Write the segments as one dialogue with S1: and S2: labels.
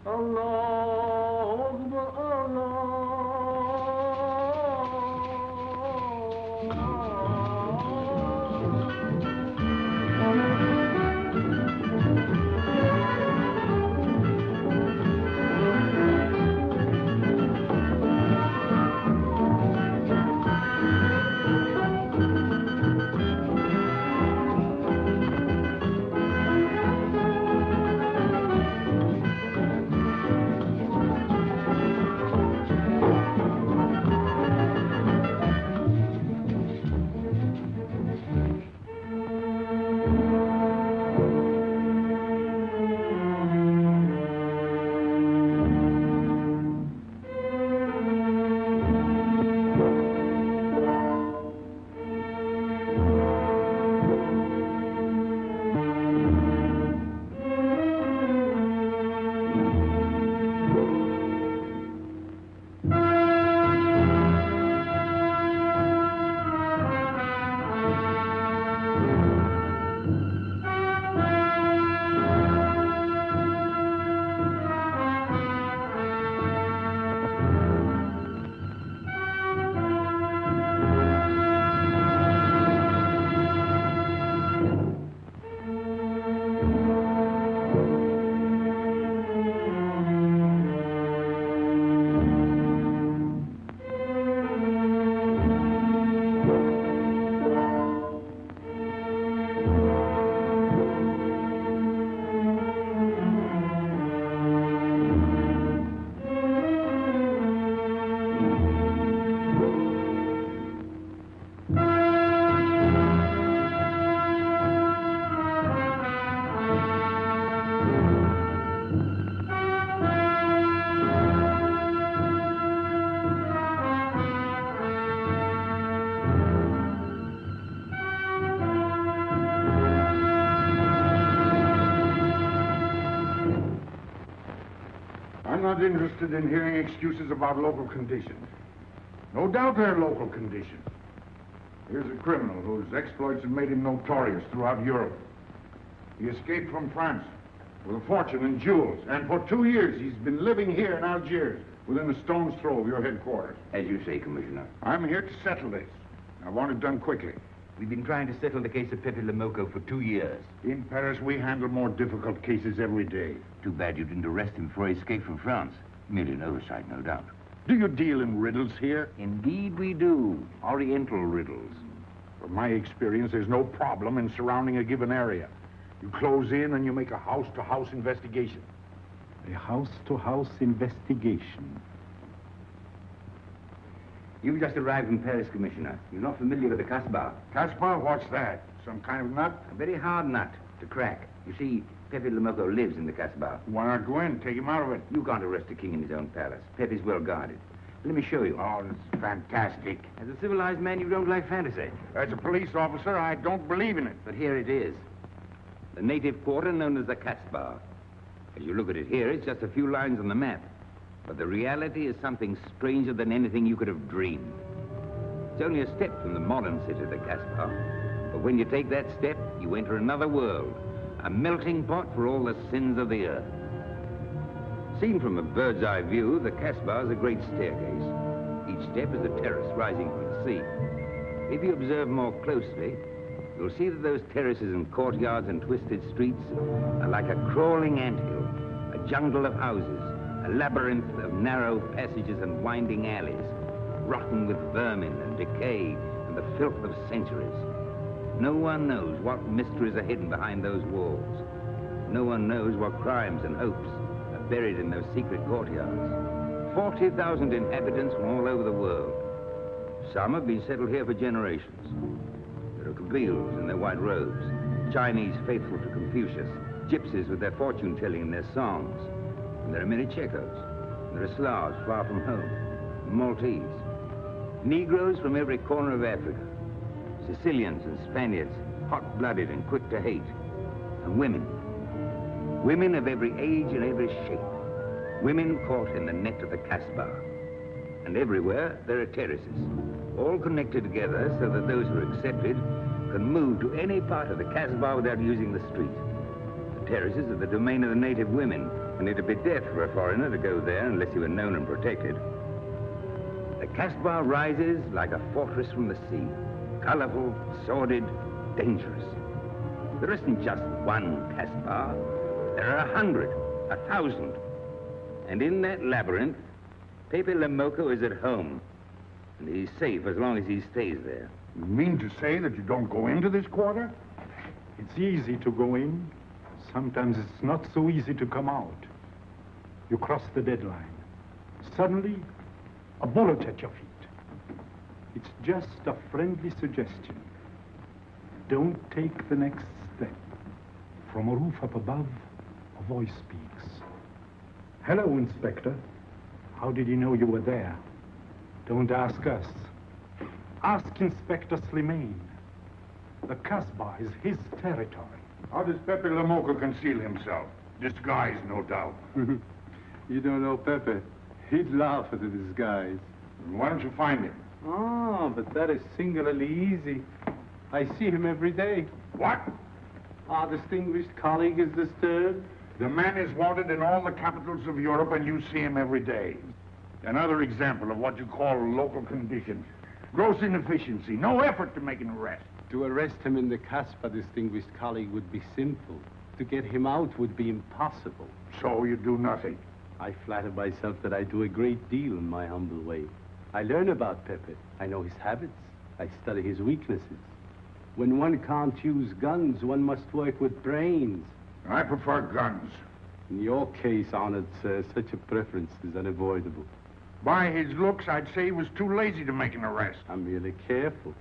S1: Allah Akbar, Allah.
S2: I'm not interested in hearing excuses about local conditions. No doubt they're local conditions. Here's a criminal whose exploits have made him notorious throughout Europe. He escaped from France with a fortune in jewels, and for 2 years he's been living here in Algiers, within a stone's throw of your headquarters.
S3: As you say, Commissioner.
S2: I'm here to settle this. I want it done quickly.
S3: We've been trying to settle the case of Pepe Lemoko for 2 years.
S2: In Paris, we handle more difficult cases every day.
S3: Too bad you didn't arrest him before he escaped from France. Merely an oversight, no doubt.
S2: Do you deal in riddles here?
S3: Indeed we do. Oriental riddles.
S2: From my experience, there's no problem in surrounding a given area. You close in and you make a house-to-house investigation.
S4: A house-to-house investigation.
S3: You've just arrived from Paris, Commissioner. You're not familiar with the Casbah.
S2: Casbah? What's that? Some kind of nut?
S3: A very hard nut to crack. You see, Pepe Lemoko lives in the Casbah.
S2: Why not go in? Take him out of it.
S3: You can't arrest a king in his own palace. Pepe's well guarded. Let me show you.
S2: Oh, it's fantastic.
S3: As a civilized man, you don't like fantasy.
S2: As a police officer, I don't believe in it.
S3: But here it is. The native quarter known as the Casbah. As you look at it here, it's just a few lines on the map. But the reality is something stranger than anything you could have dreamed. It's only a step from the modern city, the Casbah. But when you take that step, you enter another world, a melting pot for all the sins of the earth. Seen from a bird's eye view, the Casbah is a great staircase. Each step is a terrace rising from the sea. If you observe more closely, you'll see that those terraces and courtyards and twisted streets are like a crawling anthill, a jungle of houses, a labyrinth of narrow passages and winding alleys, rotten with vermin and decay and the filth of centuries. No one knows what mysteries are hidden behind those walls. No one knows what crimes and hopes are buried in those secret courtyards. 40,000 inhabitants from all over the world. Some have been settled here for generations. There are Kabyles in their white robes, Chinese faithful to Confucius, gypsies with their fortune-telling and their songs. And there are many Checos. There are Slavs far from home, Maltese, Negroes from every corner of Africa, Sicilians and Spaniards, hot-blooded and quick to hate, and women. Women of every age and every shape. Women caught in the net of the Casbah. And everywhere there are terraces, all connected together so that those who are accepted can move to any part of the Casbah without using the street. The terraces are the domain of the native women, And it'd be death for a foreigner to go there unless he were known and protected. The Casbah rises like a fortress from the sea. Colorful, sordid, dangerous. There isn't just one Casbah. There are 100, 1,000. And in that labyrinth, Pepe Lemoko is at home. And he's safe as long as he stays there.
S2: You mean to say that you don't go into this quarter?
S4: It's easy to go in. Sometimes it's not so easy to come out. You cross the deadline. Suddenly, a bullet at your feet. It's just a friendly suggestion. Don't take the next step. From a roof up above, a voice speaks. Hello, Inspector. How did you know you were there? Don't ask us. Ask Inspector Slimane. The Casbah is his territory.
S2: How does Pepe Lemoko conceal himself? Disguise, no doubt.
S5: You don't know Pepe. He'd laugh at the disguise.
S2: Why don't you find him?
S5: Oh, but that is singularly easy. I see him every day.
S2: What?
S5: Our distinguished colleague is disturbed.
S2: The man is wanted in all the capitals of Europe, and you see him every day. Another example of what you call local conditions. Gross inefficiency, no effort to make an arrest.
S5: To arrest him in the Casbah, distinguished colleague, would be simple. To get him out would be impossible.
S2: So you do nothing.
S5: I flatter myself that I do a great deal in my humble way. I learn about Pepe. I know his habits. I study his weaknesses. When one can't use guns, one must work with brains.
S2: I prefer guns.
S5: In your case, honored sir, such a preference is unavoidable.
S2: By his looks, I'd say he was too lazy to make an arrest.
S5: I'm merely careful.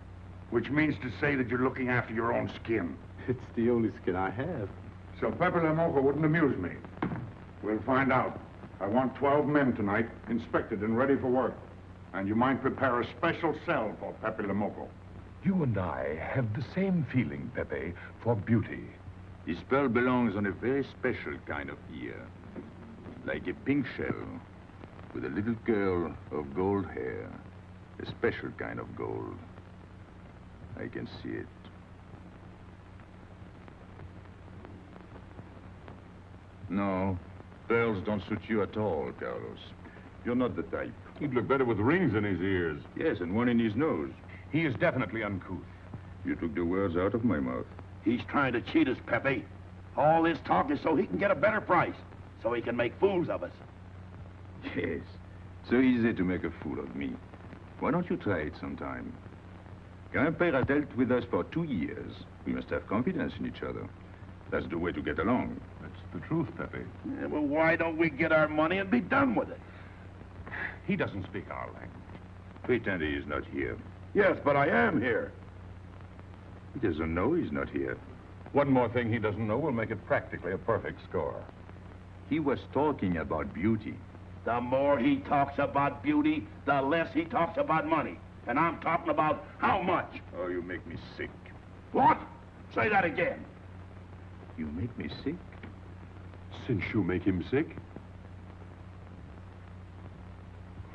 S2: Which means to say that you're looking after your own skin.
S5: It's the only skin I have.
S2: So Pepe Lemoko wouldn't amuse me. We'll find out. I want 12 men tonight, inspected and ready for work. And you might prepare a special cell for Pepe Lemoko.
S6: You and I have the same feeling, Pepe, for beauty.
S7: This pearl belongs on a very special kind of ear. Like a pink shell, with a little curl of gold hair. A special kind of gold. I can see it. No, pearls don't suit you at all, Carlos. You're not the type.
S6: He'd look better with rings in his ears.
S7: Yes, and one in his nose.
S6: He is definitely uncouth.
S7: You took the words out of my mouth.
S8: He's trying to cheat us, Pepe. All this talk is so he can get a better price, so he can make fools of us.
S7: Yes, so easy to make a fool of me. Why don't you try it sometime? Grandpère has dealt with us for 2 years. We must have confidence in each other. That's the way to get along.
S6: That's the truth, Pepe.
S8: Yeah, well, why don't we get our money and be done with it?
S6: He doesn't speak our language.
S7: Pretend he is not here.
S8: Yes, but I am here.
S7: He doesn't know he's not here.
S6: One more thing he doesn't know will make it practically a perfect score.
S7: He was talking about beauty.
S8: The more he talks about beauty, the less he talks about money. And I'm talking about how much.
S7: Oh, you make me sick.
S8: What? Say that again.
S7: You make me sick?
S6: Since you make him sick?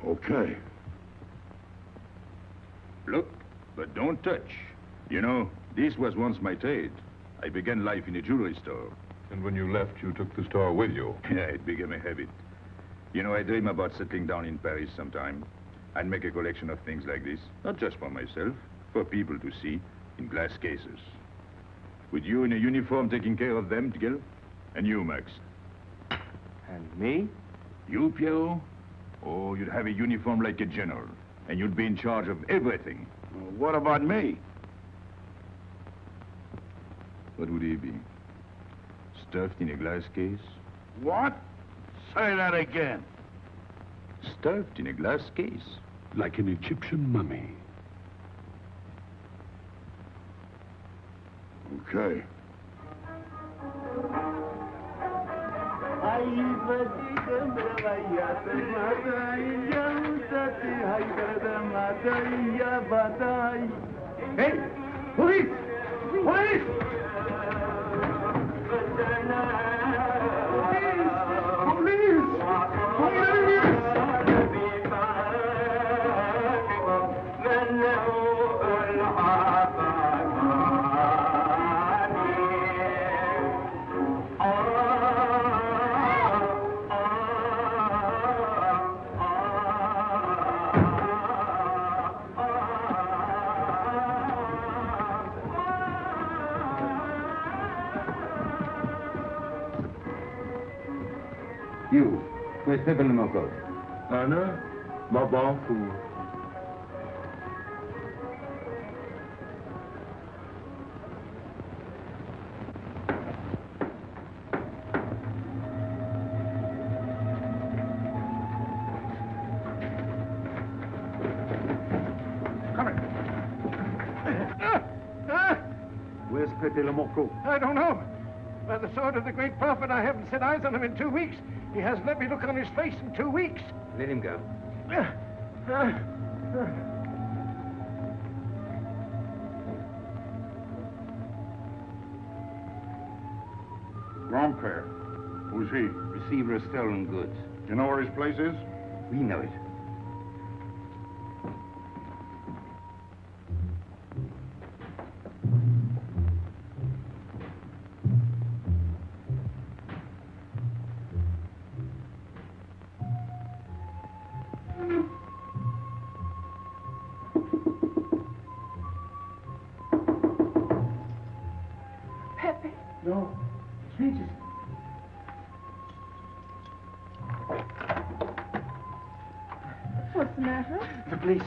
S8: Okay.
S7: Look, but don't touch. You know, this was once my trade. I began life in a jewelry store.
S6: And when you left, you took the store with you.
S7: Yeah, it became a habit. You know, I dream about settling down in Paris sometime. I'd make a collection of things like this, not just for myself, for people to see, in glass cases. With you in a uniform taking care of them, Miguel? And you, Max?
S3: And me?
S7: You, Piero? Oh, you'd have a uniform like a general, and you'd be in charge of everything.
S8: Well, what about me?
S7: What would he be? Stuffed in a glass case?
S8: What? Say that again.
S7: Stuffed in a glass case?
S6: Like an Egyptian mummy.
S8: Okay.
S2: Hey! Police! Police!
S3: You, where's Pepe Le Moco?
S1: Anna, Babafu.
S4: Where's Pepe Le Moco?
S9: I don't know. By the sword of the great prophet, I haven't set eyes on him in 2 weeks. He hasn't let me look on his face in 2 weeks.
S3: Let him go.
S2: Grandpère. Who's he?
S3: Receiver of stolen goods.
S2: You know where his place is?
S3: We know it.
S1: Pepe.
S9: No. Regis.
S1: What's the matter?
S9: The police.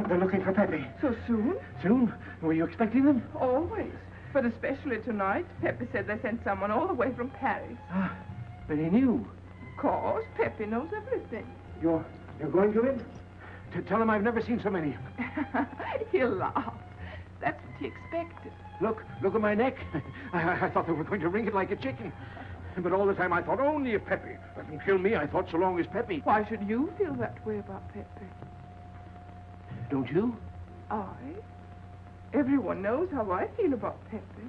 S9: They're looking for Pepe.
S1: So soon?
S9: Soon? Were you expecting them?
S1: Always. But especially tonight. Pepe said they sent someone all the way from Paris.
S9: Ah, but he knew.
S1: Of course, Pepe knows everything.
S9: You're going to him? To tell him I've never seen so many.
S1: He'll laugh. That's what he expected.
S9: Look at my neck. I thought they were going to wring it like a chicken. But all the time I thought only if Pepe doesn't kill me, I thought so long as Pepe.
S1: Why should you feel that way about Pepe?
S9: Don't you?
S1: I? Everyone knows how I feel about Pepe.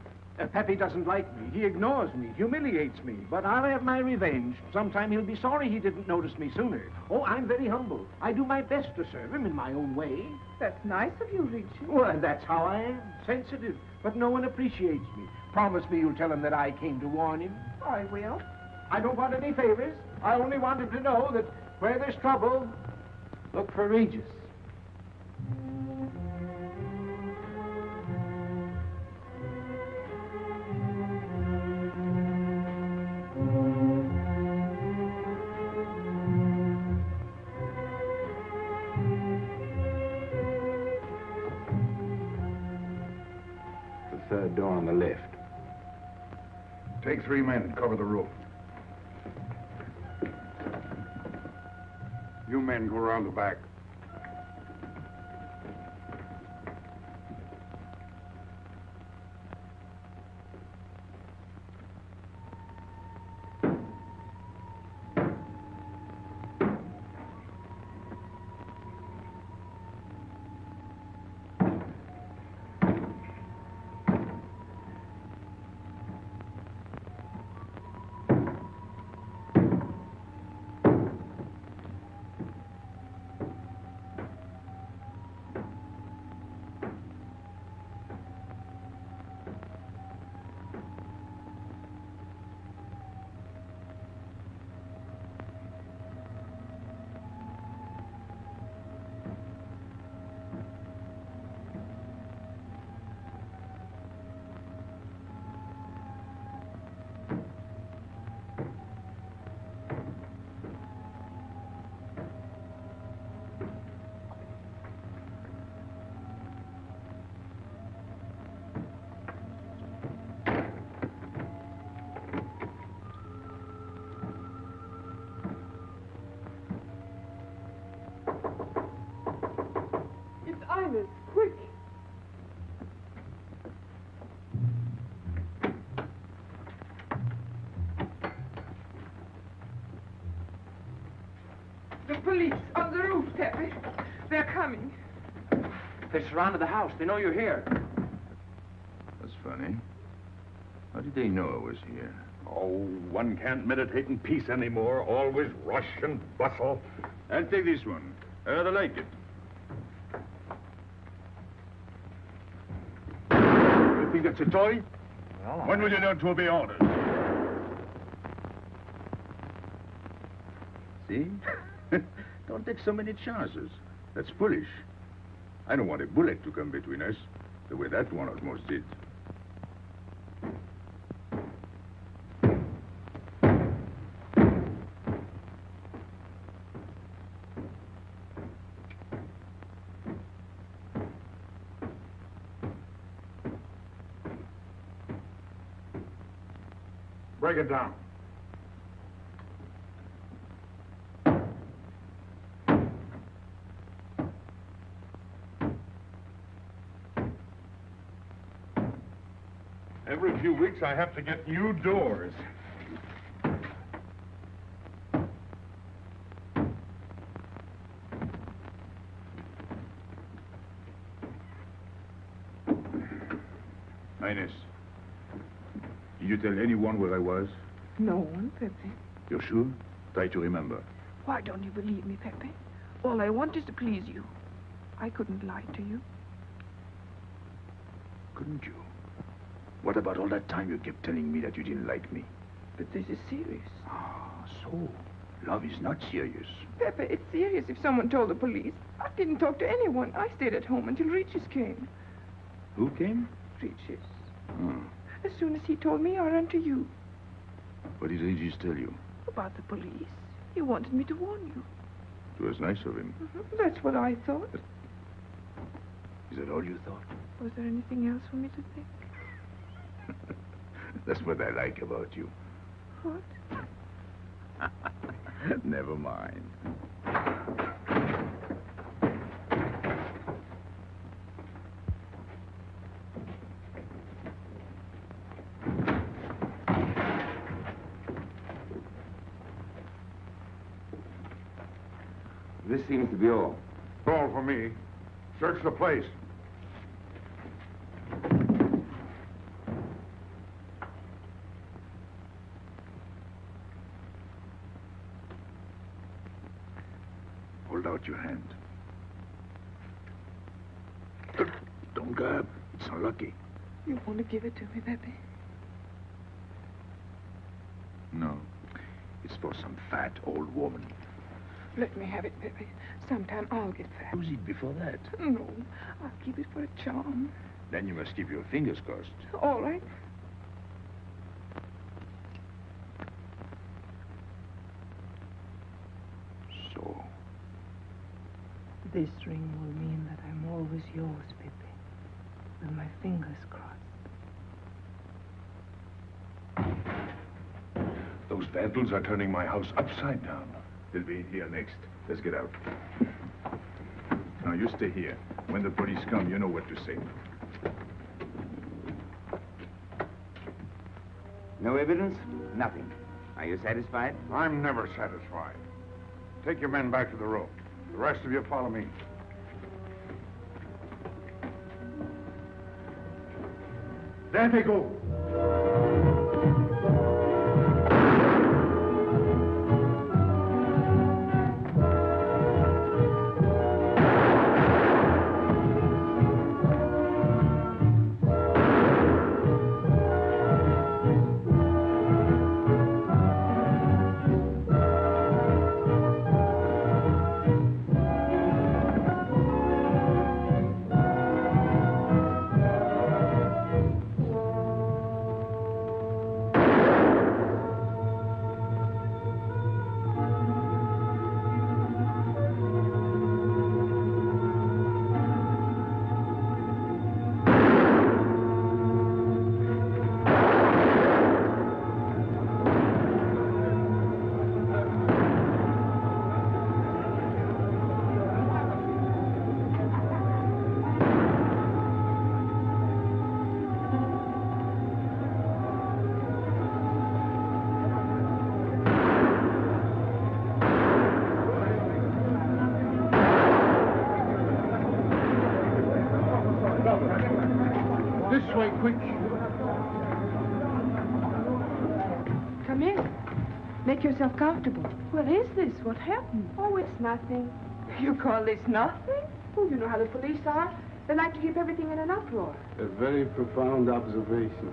S9: Pepe doesn't like me. He ignores me, humiliates me. But I'll have my revenge. Sometime he'll be sorry he didn't notice me sooner. Oh, I'm very humble. I do my best to serve him in my own way.
S1: That's nice of you, Regis.
S9: Well, that's how I am. Sensitive. But no one appreciates me. Promise me you'll tell him that I came to warn him.
S1: I will.
S9: I don't want any favors. I only want him to know that where there's trouble, look for Regis.
S3: The third door on the left.
S2: Take 3 men and cover the roof. You men go around the back.
S1: Quick. The police on the roof, Pepe. They're coming.
S9: They surrounded the house. They know you're here.
S7: That's funny. How did they know I was here?
S8: Oh, one can't meditate in peace anymore. Always rush and bustle.
S7: I'll take this one. I rather like it.
S8: You think it's a toy?
S9: Well,
S8: When will you learn to obey orders?
S7: See? Don't take so many chances. That's foolish. I don't want a bullet to come between us, the way that one almost did.
S2: Break it down.
S6: Every few weeks I have to get new doors.
S7: Ines, did you tell anyone where I was?
S1: No one, Pepe.
S7: You're sure? Try to remember.
S1: Why don't you believe me, Pepe? All I want is to please you. I couldn't lie to you.
S7: Couldn't you? What about all that time you kept telling me that you didn't like me?
S1: But this is serious.
S7: Ah, so love is not serious.
S1: Pepe, it's serious if someone told the police. I didn't talk to anyone. I stayed at home until Regis came.
S7: Who came?
S1: Regis.
S7: Hmm.
S1: As soon as he told me, I ran to you.
S7: What did Regis tell you?
S1: About the police. He wanted me to warn you.
S7: It was nice of him.
S1: That's what I thought.
S7: Is that all you thought?
S1: Was there anything else for me to think?
S7: That's what I like about you.
S1: What?
S7: Never mind.
S3: This seems to be all.
S2: All for me. Search the place.
S7: Hold out your hand. Don't grab. It's unlucky.
S1: You want to give it to me, Pepe?
S7: No. It's for some fat old woman.
S1: Let me have it, Pepe. Sometime I'll get fat.
S7: Use it before that.
S1: No, I'll keep it for a charm.
S7: Then you must keep your fingers crossed.
S1: All right.
S7: So,
S1: This ring will mean that I'm always yours, Pepe. With my fingers crossed.
S6: Those vandals are turning my house upside down. They'll be in here next. Let's get out. Now, you stay here. When the police come, you know what to say.
S3: No evidence? Nothing. Are you satisfied?
S2: I'm never satisfied. Take your men back to the room. The rest of you follow me. There they go. This way, quick.
S1: Come in. Make yourself comfortable. What is this? What happened?
S10: Oh, it's nothing.
S1: You call this nothing?
S10: Oh, you know how the police are. They like to keep everything in an uproar.
S5: A very profound observation.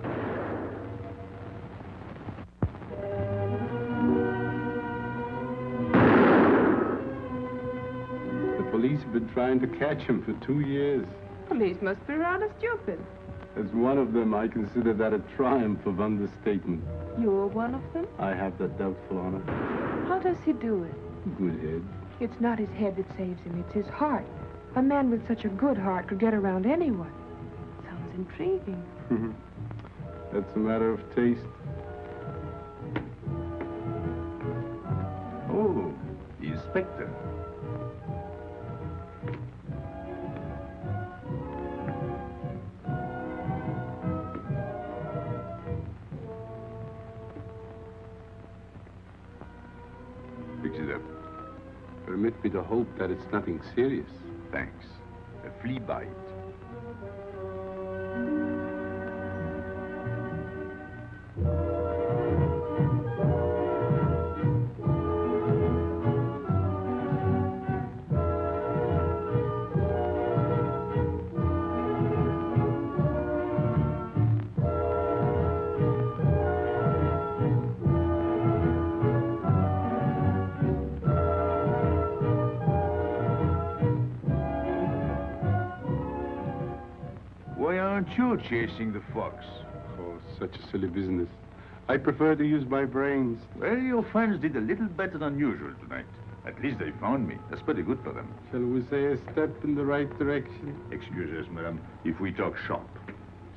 S5: The police have been trying to catch him for 2 years.
S1: Police must be rather stupid.
S5: As one of them, I consider that a triumph of understatement.
S1: You're one of them?
S5: I have that doubtful honor.
S1: How does he do it?
S5: Good head.
S1: It's not his head that saves him, it's his heart. A man with such a good heart could get around anyone. Sounds intriguing.
S5: That's a matter of taste.
S6: inspector. Fix it up.
S5: Permit me to hope that it's nothing serious.
S6: Thanks. A flea bite. Why aren't you chasing the fox?
S5: Oh, such a silly business. I prefer to use my brains.
S6: Well, your friends did a little better than usual tonight. At least they found me. That's pretty good for them.
S5: Shall we say a step in the right direction?
S6: Excuse us, madam, if we talk shop.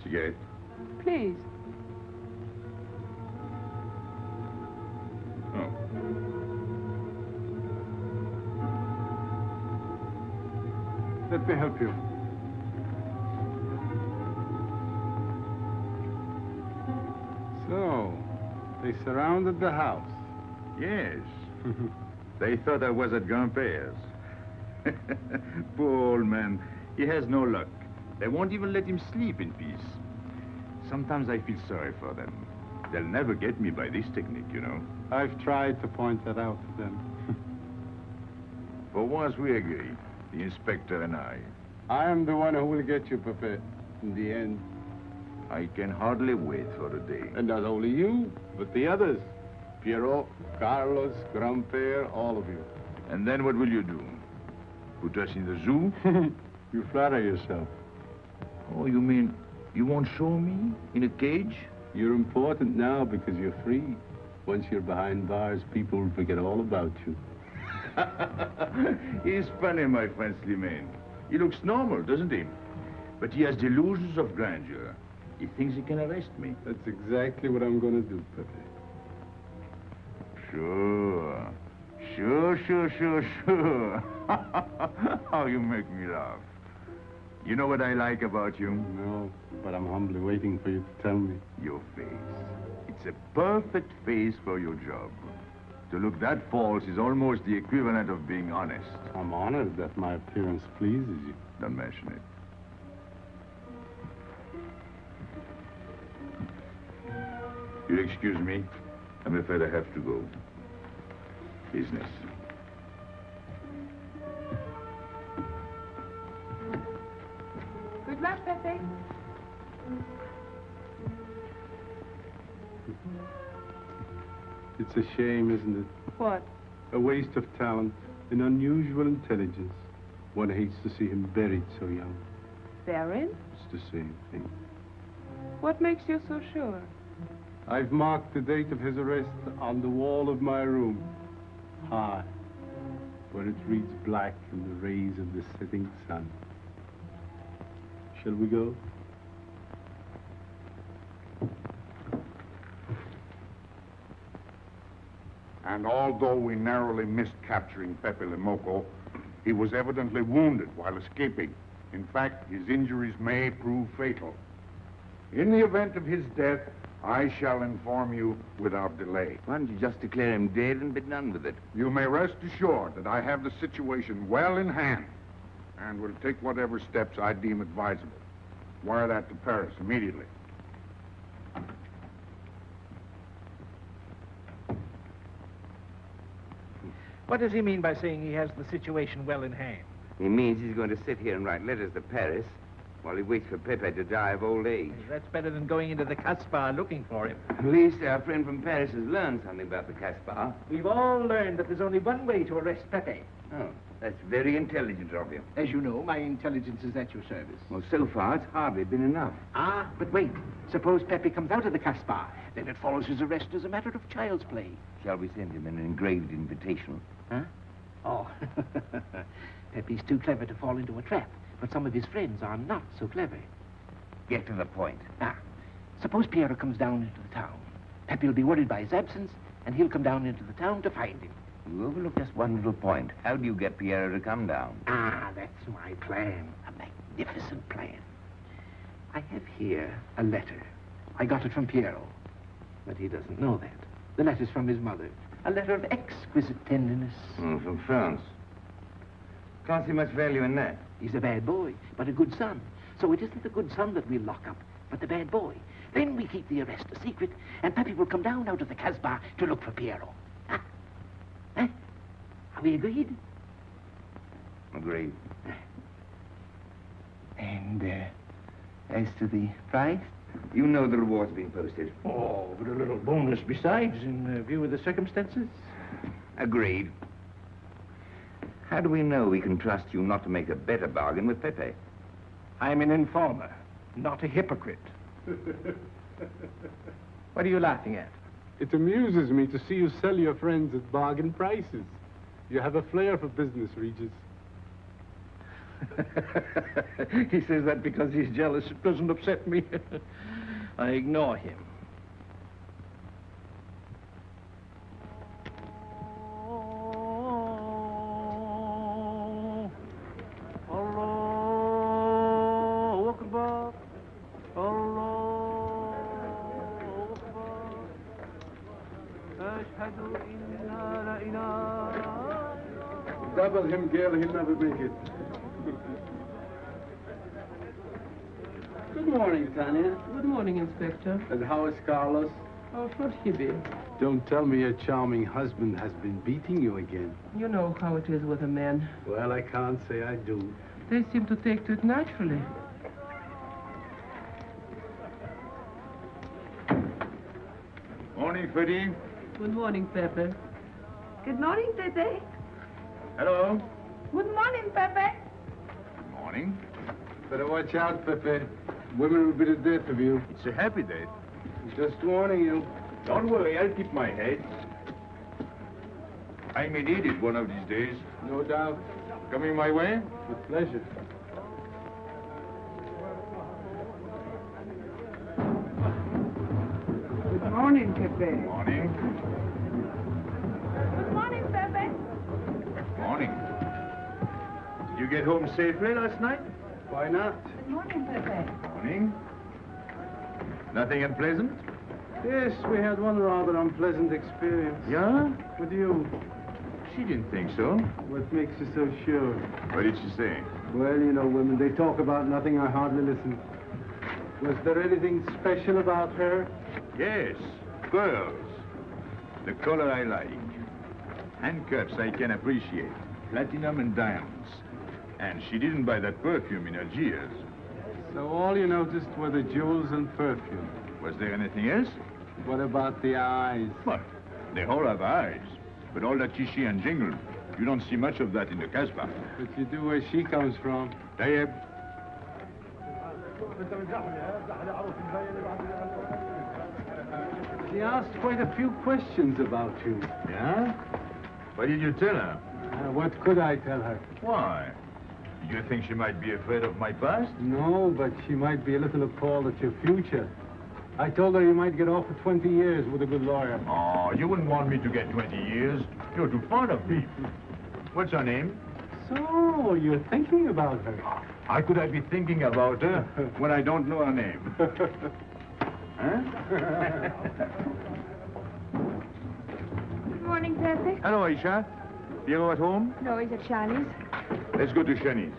S6: Cigarette?
S1: Please.
S6: Oh.
S4: Let me help you.
S5: So, they surrounded the house.
S6: Yes. They thought I was at Grandpère's. Poor old man. He has no luck. They won't even let him sleep in peace. Sometimes I feel sorry for them. They'll never get me by this technique, you know.
S5: I've tried to point that out to them.
S6: For once we agree, the inspector and I.
S5: I am the one who will get you, Pepe, in the end.
S6: I can hardly wait for the day.
S5: And not only you, but the others. Piero, Carlos, Grandpère, all of you.
S6: And then what will you do? Put us in the zoo?
S5: You flatter yourself.
S6: Oh, you mean you won't show me in a cage?
S5: You're important now because you're free. Once you're behind bars, people will forget all about you.
S6: He's funny, my friend Slimane. He looks normal, doesn't he? But he has delusions of grandeur. He thinks he can arrest me.
S5: That's exactly what I'm going to do, Pepe.
S6: Sure. Sure. How you make me laugh. You know what I like about you?
S5: No, but I'm humbly waiting for you to tell me.
S6: Your face. It's a perfect face for your job. To look that false is almost the equivalent of being honest.
S5: I'm honored that my appearance pleases you.
S6: Don't mention it. You'll excuse me. I'm afraid I have to go. Business.
S10: Good luck, Pepe.
S5: It's a shame, isn't it?
S1: What?
S5: A waste of talent, an unusual intelligence. One hates to see him buried so young.
S1: Buried?
S5: It's the same thing.
S1: What makes you so sure?
S5: I've marked the date of his arrest on the wall of my room. High, where it reads black in the rays of the setting sun. Shall we go?
S2: And although we narrowly missed capturing Pepe Lemoco, he was evidently wounded while escaping. In fact, his injuries may prove fatal. In the event of his death, I shall inform you without delay.
S3: Why don't you just declare him dead and be done with it?
S2: You may rest assured that I have the situation well in hand and will take whatever steps I deem advisable. Wire that to Paris immediately.
S9: What does he mean by saying he has the situation well in hand?
S3: He means he's going to sit here and write letters to Paris while he waits for Pepe to die of old age.
S9: That's better than going into the Caspar looking for him.
S3: At least our friend from Paris has learned something about the Caspar.
S9: We've all learned that there's only one way to arrest Pepe.
S3: Oh, that's very intelligent of you.
S9: As you know, my intelligence is at your service.
S3: Well, so far, it's hardly been enough.
S9: Ah, but wait. Suppose Pepe comes out of the Caspar. Then it follows his arrest as a matter of child's play.
S3: Shall we send him an engraved invitation?
S9: Huh? Oh, Pepe's too clever to fall into a trap, but some of his friends are not so clever.
S3: Get to the point.
S9: Ah, suppose Piero comes down into the town. Pepe will be worried by his absence, and he'll come down into the town to find him.
S3: You overlook just one little point. How do you get Piero to come down?
S9: Ah, that's my plan. A magnificent plan. I have here a letter. I got it from Piero. But he doesn't know that. The letter's from his mother. A letter of exquisite tenderness.
S3: From France. Can't see much value in that.
S9: He's a bad boy, but a good son. So it isn't the good son that we'll lock up, but the bad boy. Then we keep the arrest a secret, and Pepe will come down out of the Casbah to look for Piero. Huh? Huh? Are we agreed?
S3: Agreed.
S9: And, as to the price?
S3: You know the reward's been posted.
S9: Oh, but a little bonus besides, in view of the circumstances.
S3: Agreed. How do we know we can trust you not to make a better bargain with Pepe?
S9: I'm an informer, not a hypocrite. What are you laughing at?
S5: It amuses me to see you sell your friends at bargain prices. You have a flair for business, Regis.
S9: He says that because he's jealous. It doesn't upset me. I ignore him.
S5: Double him, Gail, he'll never make it.
S11: Good morning, Tanya.
S12: Good morning, Inspector.
S5: And how is Carlos?
S12: How should he be?
S5: Don't tell me your charming husband has been beating you again.
S12: You know how it is with a man.
S5: Well, I can't say I do.
S12: They seem to take to it naturally.
S2: Morning, Freddie.
S12: Good morning, Pepe.
S10: Good morning, Pepe.
S2: Hello.
S10: Good morning, Pepe.
S2: Good morning.
S5: Better watch out, Pepe. Women will be the death of you.
S6: It's a happy day.
S5: Just warning you.
S6: Don't worry, I'll keep my head. I may need it one of these days.
S5: No doubt.
S2: Coming my way?
S5: With pleasure.
S1: Good morning, Pepe.
S2: Morning.
S10: Good morning, Pepe.
S6: Morning. Did you get home safely last night?
S5: Why not?
S10: Good morning, Pepe.
S6: Morning. Nothing unpleasant?
S5: Yes, we had one rather unpleasant experience.
S6: Yeah?
S5: With you.
S6: She didn't think so.
S5: What makes you so sure?
S6: What did she say?
S5: Well, you know, women, they talk about nothing. I hardly listen. Was there anything special about her?
S6: Yes, pearls. The color I like. Handcuffs I can appreciate. Platinum and diamonds. And she didn't buy that perfume in Algiers.
S5: So all you noticed were the jewels and perfume.
S6: Was there anything else?
S5: What about the eyes?
S6: What? They all have eyes. But all that chichi and jingle, you don't see much of that in the Casbah.
S5: But you do where she comes from.
S6: Tayyib.
S5: She asked quite a few questions about you.
S6: Yeah? What did you tell her?
S5: What could I tell her?
S6: Why? Do you think she might be afraid of my past?
S5: No, but she might be a little appalled at your future. I told her you might get off for 20 years with a good lawyer.
S6: Oh, you wouldn't want me to get 20 years. You're too fond of me. What's her name?
S5: So, you're thinking about her.
S6: How could I be thinking about her when I don't know her name? Huh?
S10: Good morning, Pepe.
S6: Hello, Aisha. Piero at home?
S10: No, he's at Charlie's.
S6: Let's go to Shani's.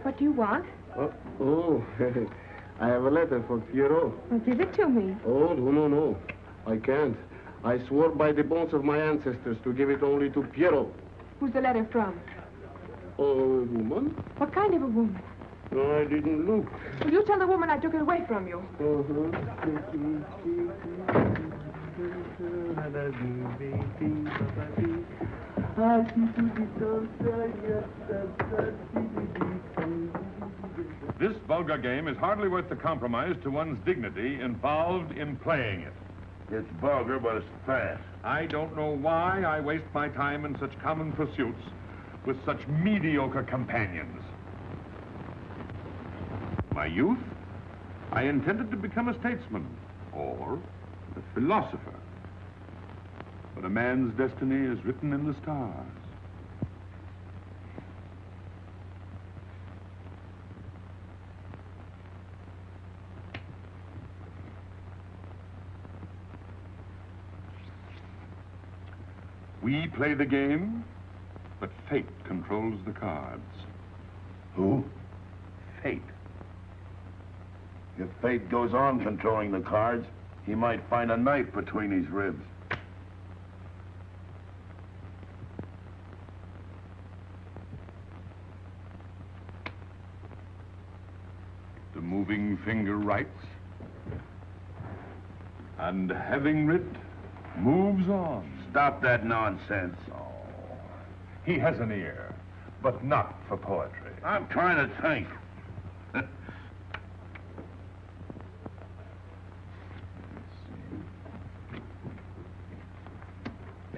S10: What do you want?
S13: Oh, I have a letter for Piero.
S10: Well, give it to me.
S13: Oh, no. I can't. I swore by the bones of my ancestors to give it only to Piero.
S10: Who's the letter from?
S13: Oh, woman?
S10: What kind of a woman?
S13: No, I didn't look.
S10: Will you tell the woman I took it away from you?
S14: This vulgar game is hardly worth the compromise to one's dignity involved in playing it.
S8: It's vulgar, but it's fast.
S14: I don't know why I waste my time in such common pursuits with such mediocre companions. My youth, I intended to become a statesman or a philosopher. But a man's destiny is written in the stars. We play the game, but fate controls the cards.
S8: Who? Fate. If fate goes on controlling the cards, he might find a knife between his ribs.
S14: The moving finger writes, and having writ, moves on.
S8: Stop that nonsense.
S14: He has an ear, but not for poetry.
S8: I'm trying to think.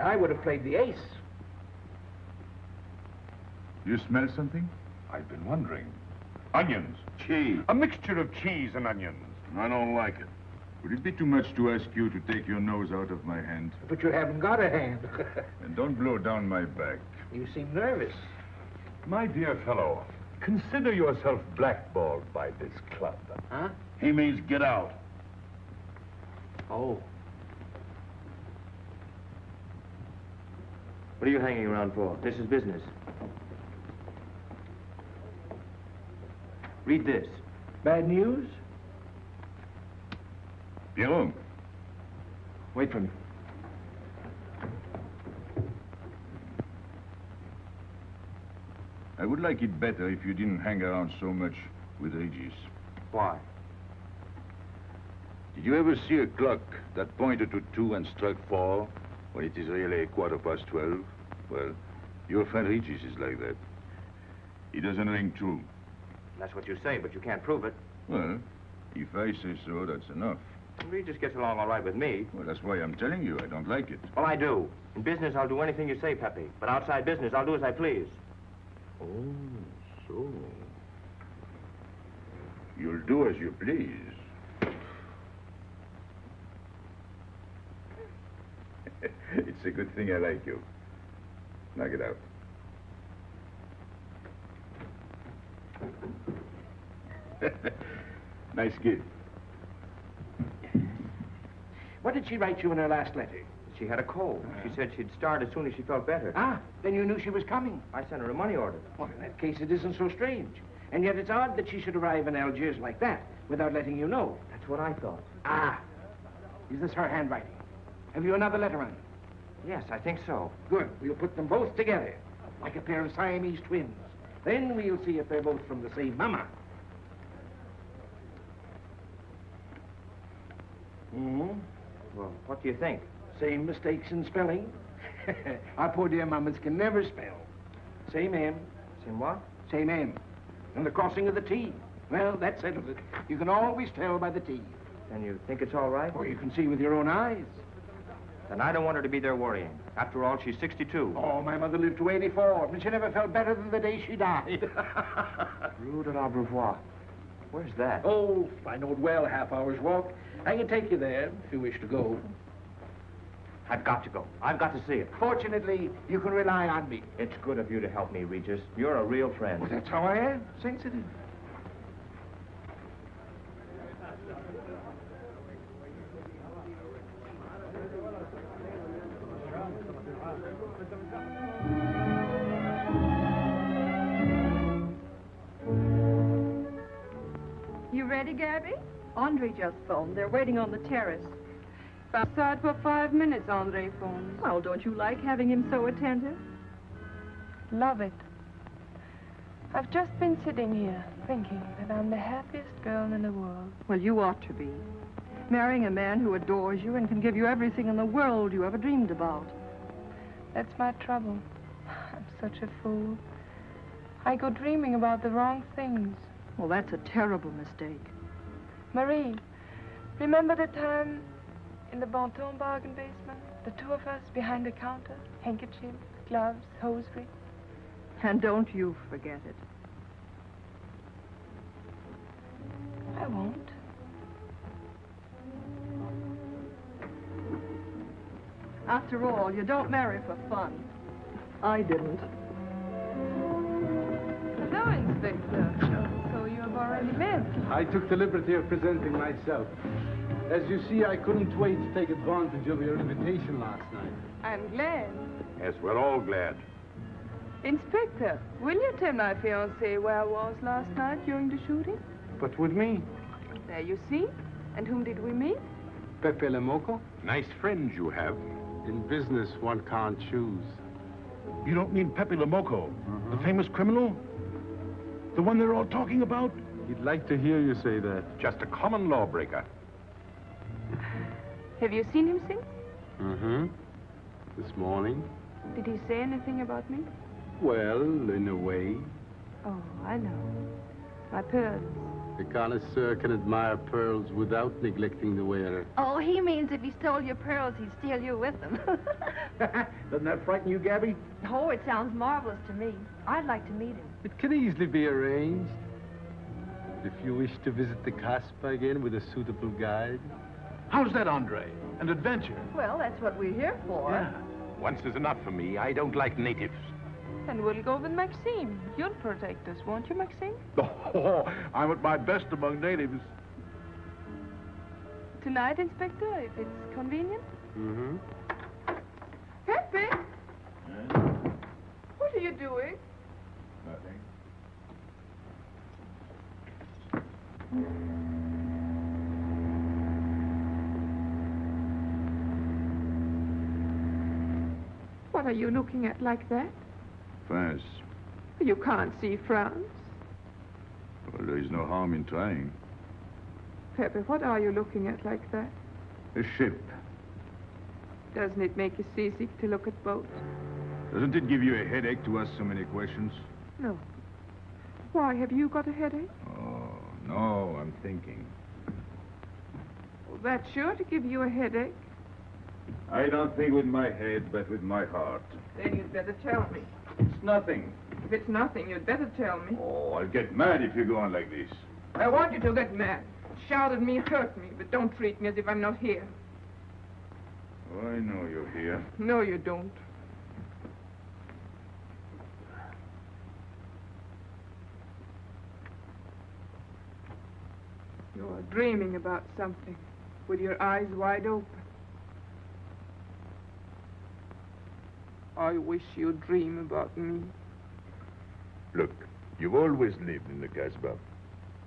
S9: I would have played the ace.
S7: You smell something?
S14: I've been wondering. Onions.
S8: Cheese.
S14: A mixture of cheese and onions.
S8: I don't like it.
S7: Would it be too much to ask you to take your nose out of my hand?
S9: But you haven't got a hand.
S7: And don't blow down my back.
S9: You seem nervous.
S14: My dear fellow, consider yourself blackballed by this club.
S9: Huh?
S8: He means get out.
S9: Oh.
S11: What are you hanging around for? This is business. Read this.
S9: Bad news?
S7: Pierrot.
S11: Wait for me.
S7: I would like it better if you didn't hang around so much with Algiers.
S11: Why?
S7: Did you ever see a clock that pointed to 2 and struck 4 when it is really 12:15? Well, your friend Regis is like that. He doesn't ring true.
S11: That's what you say, but you can't prove it.
S7: Well, if I say so, that's enough.
S11: Regis gets along all right with me.
S7: Well, that's why I'm telling you I don't like it.
S11: Well, I do. In business, I'll do anything you say, Pepe. But outside business, I'll do as I please.
S7: Oh, so. You'll do as you please. It's a good thing I like you. Knock it out. Nice kid.
S9: What did she write you in her last letter?
S11: She had a cold. She said she'd start as soon as she felt better.
S9: Ah, then you knew she was coming.
S11: I sent her a money order.
S9: Well, in that case, it isn't so strange. And yet it's odd that she should arrive in Algiers like that, without letting you know.
S11: That's what I thought.
S9: Ah. Is this her handwriting? Have you another letter on it?
S11: Yes, I think so.
S9: Good. We'll put them both together, like a pair of Siamese twins. Then we'll see if they're both from the same mama. Hmm?
S11: Well, what do you think?
S9: Same mistakes in spelling. Our poor dear mamas can never spell. Same M.
S11: Same what?
S9: Same M. And the crossing of the T. Well, that settles it. You can always tell by the T.
S11: Then you think it's all right?
S9: Or you can see with your own eyes.
S11: Then I don't want her to be there worrying. After all, she's 62.
S9: Oh, my mother lived to 84, and she never felt better than the day she died.
S11: Rue de l'Abreuvoir. Where's that?
S9: Oh, I know it well, half hour's walk. I can take you there if you wish to go.
S11: I've got to go. I've got to see it.
S9: Fortunately, you can rely on me.
S11: It's good of you to help me, Regis. You're a real friend.
S9: Well, that's how I am. Sensitive.
S10: You ready, Gabby?
S1: Andre just phoned. They're waiting on the terrace. Outside for 5 minutes, Andre phoned. Well, don't you like having him so attentive?
S10: Love it. I've just been sitting here thinking that I'm the happiest girl in the world.
S1: Well, you ought to be. Marrying a man who adores you and can give you everything in the world you ever dreamed about.
S10: That's my trouble. I'm such a fool. I go dreaming about the wrong things.
S1: Well, that's a terrible mistake.
S10: Marie, remember the time in the Bonton bargain basement? The two of us behind the counter, handkerchiefs, gloves, hosiery.
S1: And don't you forget it.
S10: I won't.
S1: After all, you don't marry for fun. I didn't.
S10: Hello, Inspector. So you have already met.
S5: I took the liberty of presenting myself. As you see, I couldn't wait to take advantage of your invitation last night.
S10: I'm glad.
S6: Yes, we're all glad.
S10: Inspector, will you tell my fiancé where I was last night during the shooting?
S5: But with me,
S10: There you see. And whom did we meet?
S5: Pepe Le Moco.
S6: Nice friends you have.
S5: In business, one can't choose.
S2: You don't mean Pepe Le Moco, the famous criminal? The one they're all talking about?
S5: He'd like to hear you say that.
S6: Just a common lawbreaker.
S10: Have you seen him since?
S5: Mm-hmm. This morning.
S10: Did he say anything about me?
S5: Well, in a way.
S10: Oh, I know. My pearls.
S5: The connoisseur can admire pearls without neglecting the wearer.
S1: Oh, he means if he stole your pearls, he'd steal you with them.
S2: Doesn't that frighten you, Gabby?
S1: Oh, it sounds marvelous to me. I'd like to meet him.
S5: It can easily be arranged. But if you wish to visit the Casbah again with a suitable guide...
S2: How's that, Andre? An adventure?
S1: Well, that's what we're here for.
S2: Yeah.
S6: Once is enough for me. I don't like natives.
S10: And we'll go with Maxime. You'll protect us, won't you, Maxime?
S2: Oh, I'm at my best among natives.
S10: Tonight, Inspector, if it's convenient?
S5: Mm-hmm.
S10: Pepe! What are you doing?
S2: Nothing.
S10: What are you looking at like that?
S7: France.
S10: You can't see France.
S7: Well, there is no harm in trying.
S10: Pepe, what are you looking at like that?
S7: A ship.
S10: Doesn't it make you seasick to look at boats?
S7: Doesn't it give you a headache to ask so many questions?
S10: No. Why, have you got a headache?
S7: Oh, no, I'm thinking.
S10: Well, that's sure to give you a headache.
S7: I don't think with my head, but with my heart.
S10: Then you'd better tell me.
S7: It's nothing.
S10: If it's nothing, you'd better tell me.
S7: Oh, I'll get mad if you go on like this.
S10: I want you to get mad. Shout at me, hurt me, but don't treat me as if I'm not here.
S7: Oh, I know you're here.
S10: No, you don't. You're dreaming about something with your eyes wide open. I wish you'd dream about me.
S7: Look, you've always lived in the Casbah.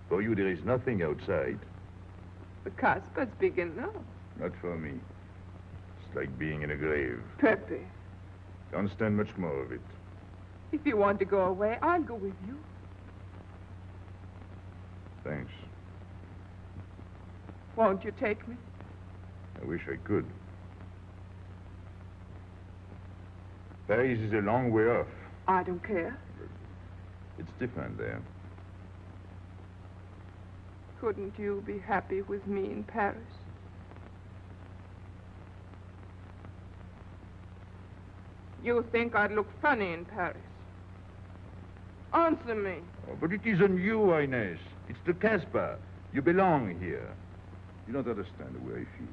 S7: For you, there is nothing outside.
S10: The Casbah's big enough.
S7: Not for me. It's like being in a grave.
S10: Pepe,
S7: Don't stand much more of it.
S10: if you want to go away, I'll go with you.
S7: Thanks.
S10: Won't you take me?
S7: I wish I could. Paris is a long way off.
S10: I don't care.
S7: It's different there.
S10: Couldn't you be happy with me in Paris? You think I'd look funny in Paris? Answer me.
S7: Oh, but it isn't you, Inez. It's the Casbah. You belong here. You don't understand the way I feel.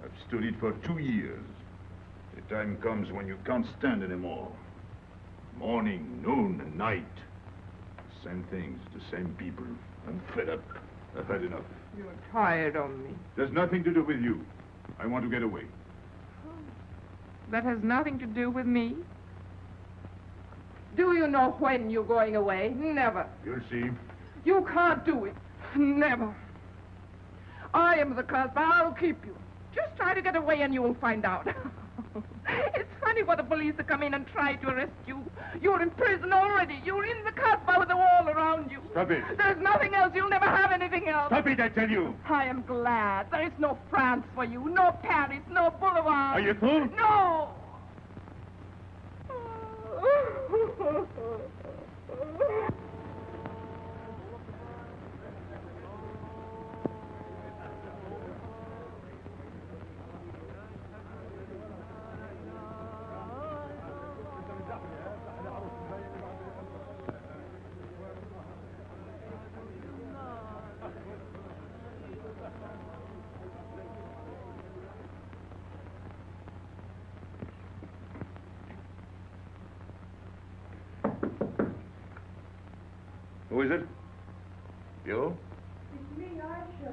S7: I've stood it for 2 years. The time comes when you can't stand anymore. Morning, noon, and night. Same things, the same people. I'm fed up. I've had enough.
S10: You're tired of me.
S7: There's nothing to do with you. I want to get away.
S10: That has nothing to do with me. Do you know when you're going away? Never.
S7: You'll see.
S10: You can't do it. Never. I am the Casbah. I'll keep you. Just try to get away and you'll find out. It's funny for the police to come in and try to arrest you. You're in prison already. You're in the Casbah with a wall around you.
S7: Stop it.
S10: There's nothing else. You'll never have anything else.
S7: Stop it, I tell you.
S10: I am glad. There is no France for you. No Paris. No Boulevard.
S7: Are you through?
S10: No.
S7: Who is it? You?
S1: It's me, Aisha.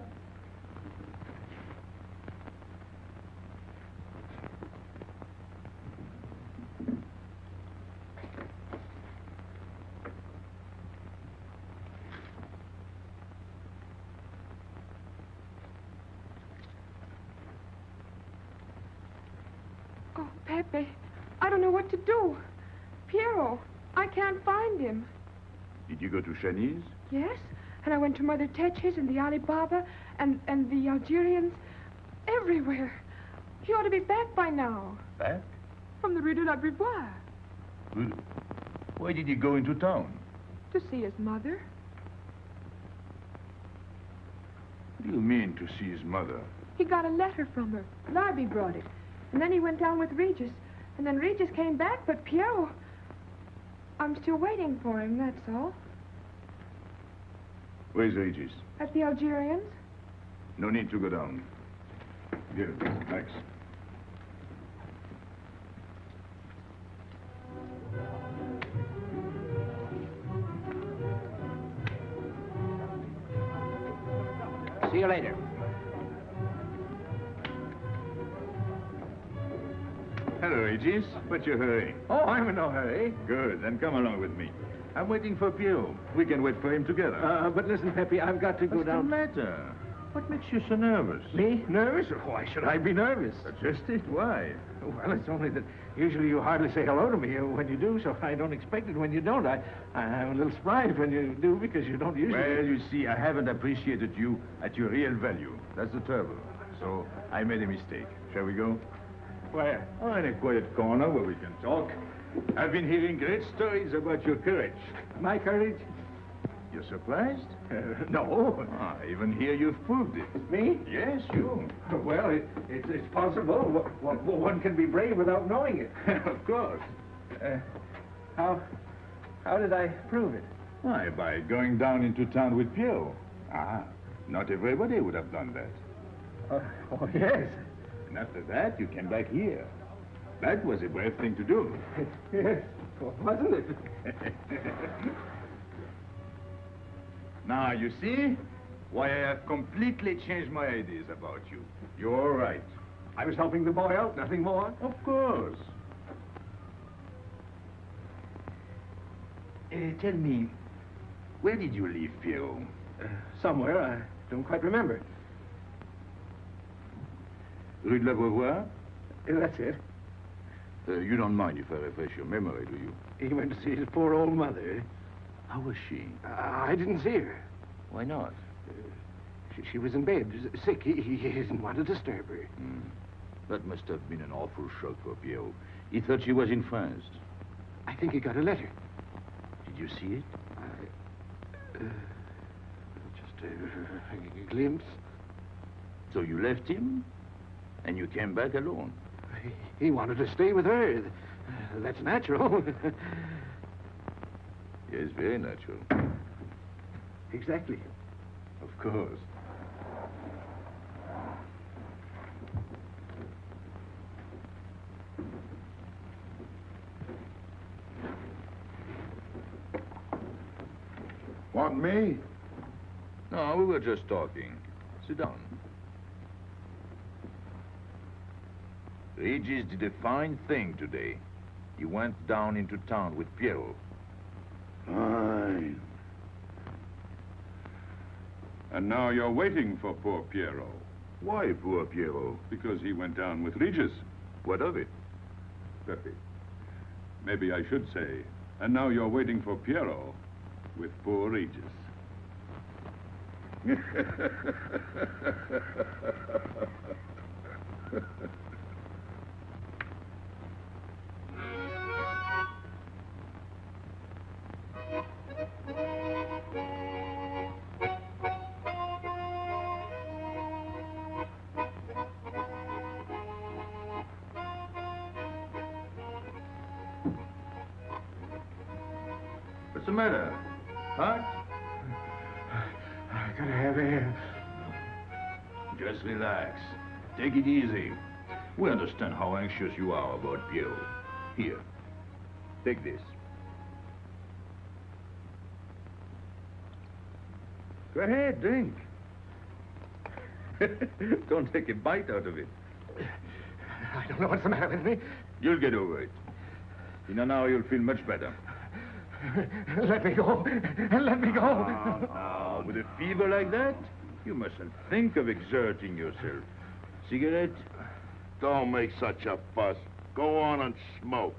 S10: Oh, Pepe, I don't know what to do. Piero, I can't find him.
S7: Did you go to Shani's?
S10: Yes, and I went to Mother Tetch's and the Alibaba and the Algerians. Everywhere. He ought to be back by now.
S7: Back?
S10: From the Rue de la Brivoire.
S7: Good. Why did he go into town?
S10: To see his mother.
S7: What do you mean, to see his mother?
S10: He got a letter from her. Larby brought it. And then he went down with Regis. And then Regis came back, but Piero... I'm still waiting for him, that's all.
S7: Where's Regis?
S10: At the Algerians?
S7: No need to go down. Here, thanks.
S3: See you later.
S7: Hello, Regis. What's your hurry?
S14: Oh, I'm in no hurry.
S7: Good, then come along with me. I'm waiting for Pio. We can wait for him together.
S14: But listen, Pepe, I've got to go
S7: What's
S14: down.
S7: the matter? What makes you so nervous?
S14: Me? Nervous? Why should I be nervous?
S7: Just it. Why?
S14: Well, it's only that usually you hardly say hello to me when you do, so I don't expect it when you don't. I'm a little surprised when you do because you don't usually.
S7: Well, you see, I haven't appreciated you at your real value. That's the trouble. So I made a mistake. Shall we go?
S14: Where?
S7: Oh, in a quiet corner where we can talk. I've been hearing great stories about your courage.
S14: My courage?
S7: You're surprised?
S14: No.
S7: Ah, even here you've proved it.
S14: Me?
S7: Yes, you.
S14: Well, it's possible. One can be brave without knowing it.
S7: Of course.
S14: How did I prove it?
S7: Why, by going down into town with Pio. Ah, not everybody would have done that.
S14: Oh, yes.
S7: And after that, you came back here. That was a brave thing to do.
S14: Yes, wasn't it?
S7: Now, you see why I have completely changed my ideas about you. You're right.
S14: I was helping the boy out, nothing more.
S7: Of course. Tell me, where did you leave Pio?
S14: Somewhere, I don't quite remember.
S7: Rue de la Beauvoir?
S14: That's it.
S7: You don't mind if I refresh your memory, do you?
S14: He went to see his poor old mother.
S7: How was she?
S14: I didn't see her.
S7: Why not?
S14: She was in bed, sick. He didn't want to disturb her.
S7: That must have been an awful shock for Pio. He thought she was in France.
S14: I think he got a letter.
S7: Did you see it?
S14: Just a glimpse.
S7: So you left him, and you came back alone?
S14: He wanted to stay with her. That's natural.
S7: Yes, very natural.
S14: Exactly.
S7: Of course.
S2: Want me?
S7: No, we were just talking. Sit down. Regis did a fine thing today. He went down into town with Piero.
S2: Fine.
S6: And now you're waiting for poor Piero.
S7: Why poor Piero?
S6: Because he went down with Regis.
S7: What of it?
S6: Pepe. Maybe I should say, and now you're waiting for Piero with poor Regis.
S7: What's the matter? Hot?
S14: I gotta have air.
S7: Just relax. Take it easy. We understand how anxious you are about Piero. Here, take this. Go ahead, drink. Don't take a bite out of it.
S14: I don't know what's the matter with me.
S7: You'll get over it. In an hour, you'll feel much better.
S14: Let me go. Let me go.
S7: Now, with a fever like that, you mustn't think of exerting yourself. Cigarette?
S8: Don't make such a fuss. Go on and smoke.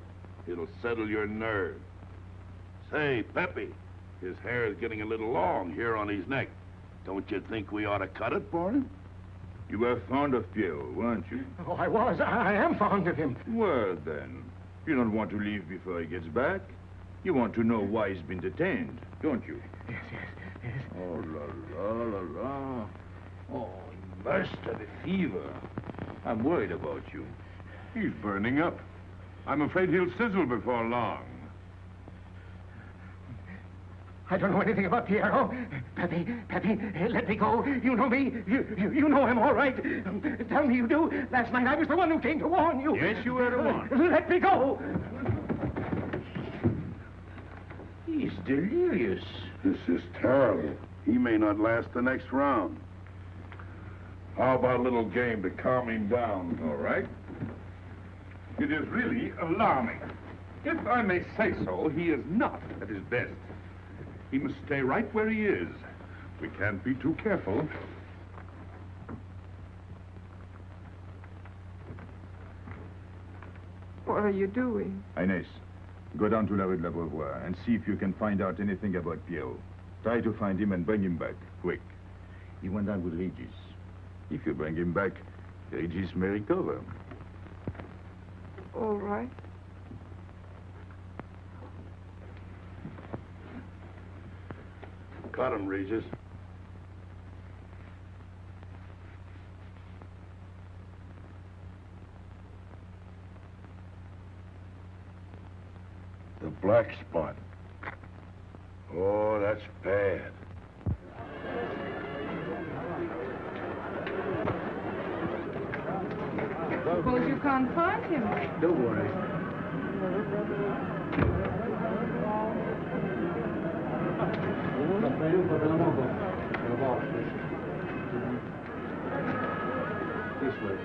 S8: It'll settle your nerves. Say, Pepe, his hair is getting a little long here on his neck. Don't you think we ought to cut it for him?
S7: You were fond of Pierrot, weren't you?
S14: Oh, I was. I am fond of him.
S7: Well, then, you don't want to leave before he gets back. You want to know why he's been detained, don't you?
S14: Yes.
S7: Oh, la, la, la, la. Oh, he must have a fever. I'm worried about you.
S2: He's burning up. I'm afraid he'll sizzle before long.
S14: I don't know anything about Piero. Pepe, let me go. You know me. You know him all right. Tell me you do. Last night I was the one who came to warn you.
S7: Yes, you were the one.
S14: Let me go.
S7: He's delirious.
S8: This is terrible. He may not last the next round. How about a little game to calm him down?
S2: All right. It is really alarming. If I may say so, he is not at his best. He must stay right where he is. We can't be too careful.
S1: What are you doing?
S7: Inés, go down to La Rue de la Beauvoir and see if you can find out anything about Pierrot. Try to find him and bring him back, quick. He went down with Regis. If you bring him back, Regis may recover.
S1: All right.
S8: Cut him, Regis. The black spot. Oh, that's bad.
S1: Suppose you can't find him.
S5: Don't worry. This way.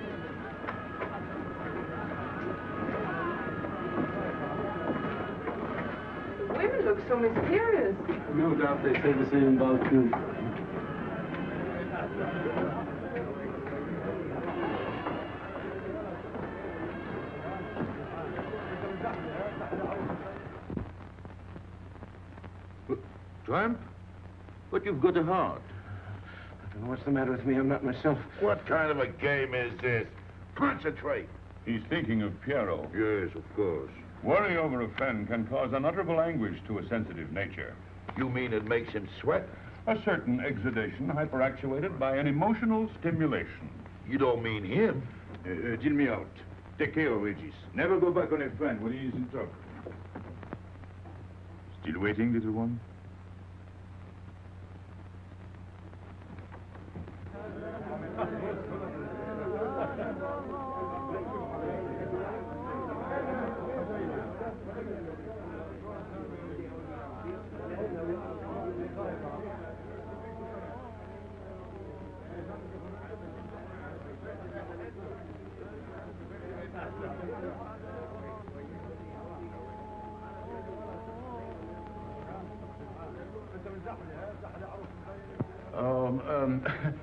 S1: The women look so mysterious.
S5: No doubt they say the same about you.
S7: Tramp? But you've got a heart.
S14: I don't know what's the matter with me. I'm not myself.
S8: What kind of a game is this? Concentrate.
S2: He's thinking of Pierrot.
S7: Yes, of course.
S2: Worry over a friend can cause unutterable anguish to a sensitive nature.
S8: You mean it makes him sweat?
S2: A certain exudation hyperactuated by an emotional stimulation.
S8: You don't mean him?
S7: Deal me out. Take care of Regis. Never go back on a friend when he is in trouble. Still waiting, little one?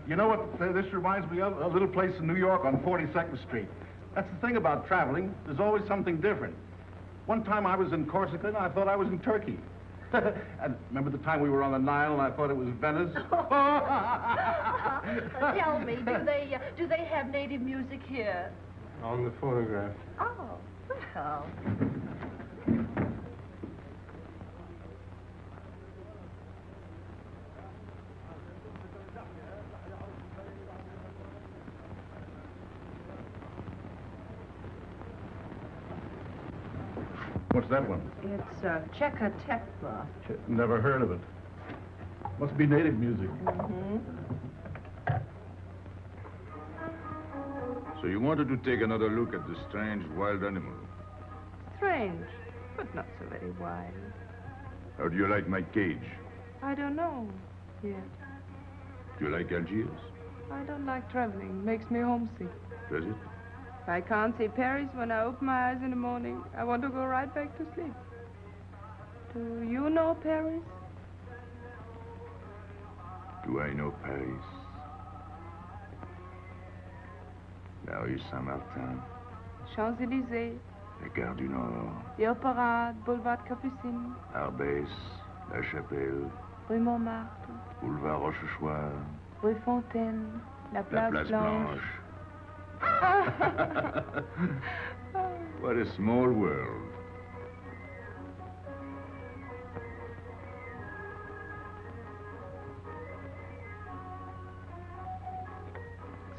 S14: You know what this reminds me of? A little place in New York on 42nd Street. That's the thing about traveling. There's always something different. One time I was in Corsica and I thought I was in Turkey. And remember the time we were on the Nile and I thought it was Venice?
S15: Tell me, do they have native music here?
S5: On the photograph.
S15: Oh, well.
S14: What's that one?
S1: It's Cheka Tekla.
S14: Never heard of it. Must be native music.
S1: Mm-hmm.
S7: So you wanted to take another look at the strange wild animal.
S1: Strange, but not so very wild.
S7: How do you like my cage?
S1: I don't know yet.
S7: Do you like Algiers?
S1: I don't like traveling. It makes me homesick.
S7: Does it?
S1: If I can't see Paris when I open my eyes in the morning, I want to go right back to sleep. Do you know Paris?
S7: Do I know Paris? La rue Saint-Martin,
S1: Champs-Élysées,
S7: la Gare du Nord,
S1: the Opéra, Boulevard Capucine,
S7: Arbès, La Chapelle,
S1: Rue Montmartre,
S7: Boulevard Rochechouart,
S1: Rue Fontaine, la
S7: la
S1: Place,
S7: Place
S1: Blanche.
S7: Blanche. What a small world.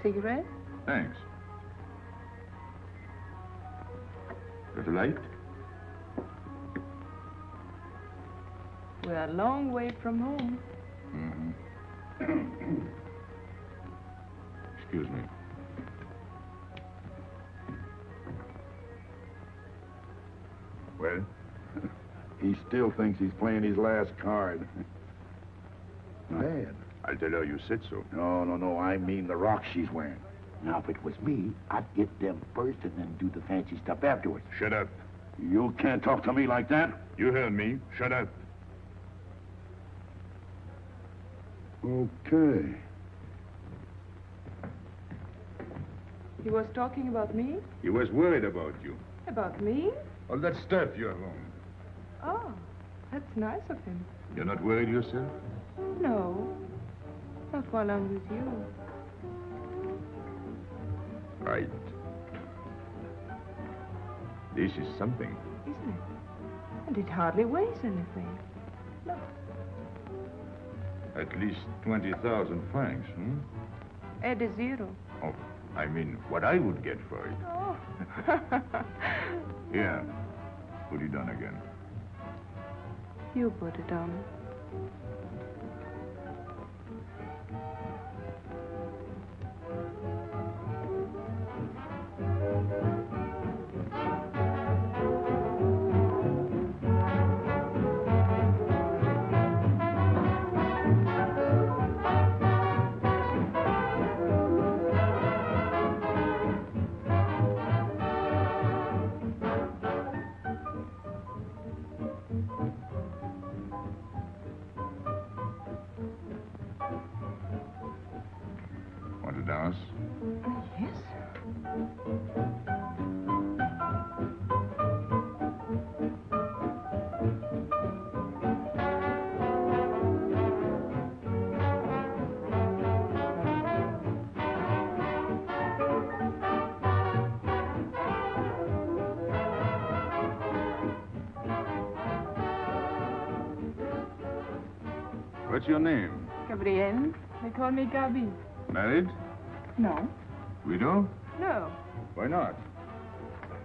S1: Cigarette?
S7: Thanks. Got a light?
S1: We're a long way from home.
S7: Excuse me. Well?
S2: He still thinks he's playing his last card. Bad.
S7: I'll tell her you said so.
S2: No, I mean the rock she's wearing.
S9: Now, if it was me, I'd get them first and then do the fancy stuff afterwards.
S7: Shut up.
S2: You can't talk to me like that.
S7: You heard me. Shut up.
S2: Okay.
S1: He was talking about me?
S7: He was worried about you.
S1: About me?
S7: All that stuff you have on.
S1: Oh, that's nice of him.
S7: You're not worried yourself?
S1: No, not while I'm with you.
S7: Right. This is something.
S1: Isn't it? And it hardly weighs anything. Look.
S7: At least 20,000 francs, hmm?
S1: Add a zero.
S7: Oh, I mean, what I would get for it.
S1: Oh.
S7: Here, put it on again.
S1: You put it on.
S7: Want to dance?
S1: Yes.
S7: What's your name?
S1: Gabrielle. They call me Gabi.
S7: Married?
S1: No.
S7: Widow?
S1: No.
S7: Why not?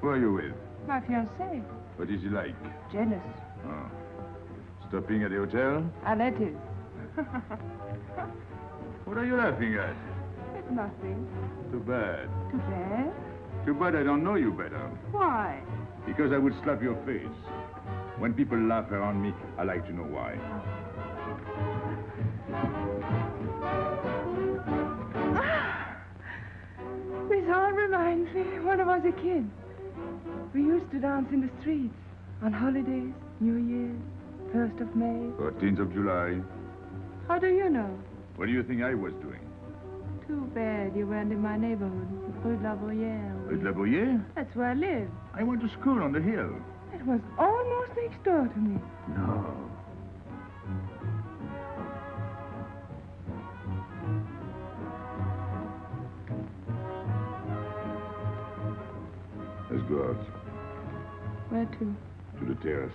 S7: Who are you with?
S1: My fiancé.
S7: What is he like?
S1: Jealous.
S7: Oh. Stopping at the hotel?
S1: I let it.
S7: What are you laughing at?
S1: It's nothing.
S7: Too bad.
S1: Too bad.
S7: Too bad I don't know you better.
S1: Why?
S7: Because I would slap your face. When people laugh around me, I like to know why.
S1: This all reminds me when I was a kid. We used to dance in the streets on holidays, New Year's, 1st of May.
S7: 14th of July.
S1: How do you know?
S7: What do you think I was doing?
S1: Too bad you weren't in my neighborhood, Rue de la Bruyère.
S7: Rue de la Bruyère?
S1: That's where I live.
S7: I went to school on the hill.
S1: It was almost next door to me.
S7: No. Let's go out.
S1: Where to?
S7: To the terrace.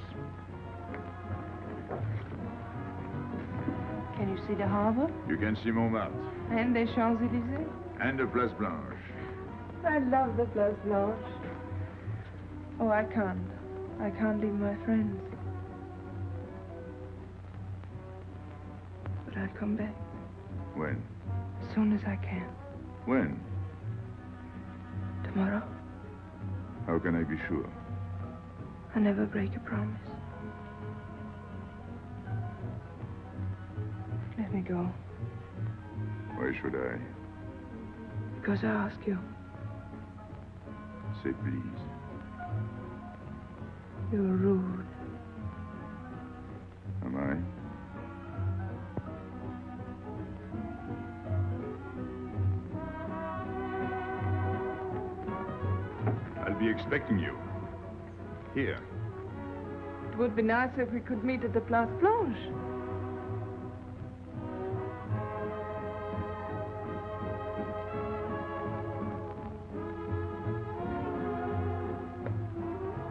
S1: Can you see the harbor?
S7: You can see Montmartre.
S1: And the Champs-Élysées?
S7: And the Place Blanche.
S1: I love the Place Blanche. Oh, I can't. I can't leave my friends. But I'll come back.
S7: When?
S1: As soon as I can.
S7: When?
S1: Tomorrow.
S7: How can I be sure?
S1: I never break a promise. Let me go.
S7: Why should I?
S1: Because I ask you.
S7: Say please.
S1: You're rude.
S7: Am I? I'll be expecting you. Here.
S1: It would be nice if we could meet at the Place Blanche.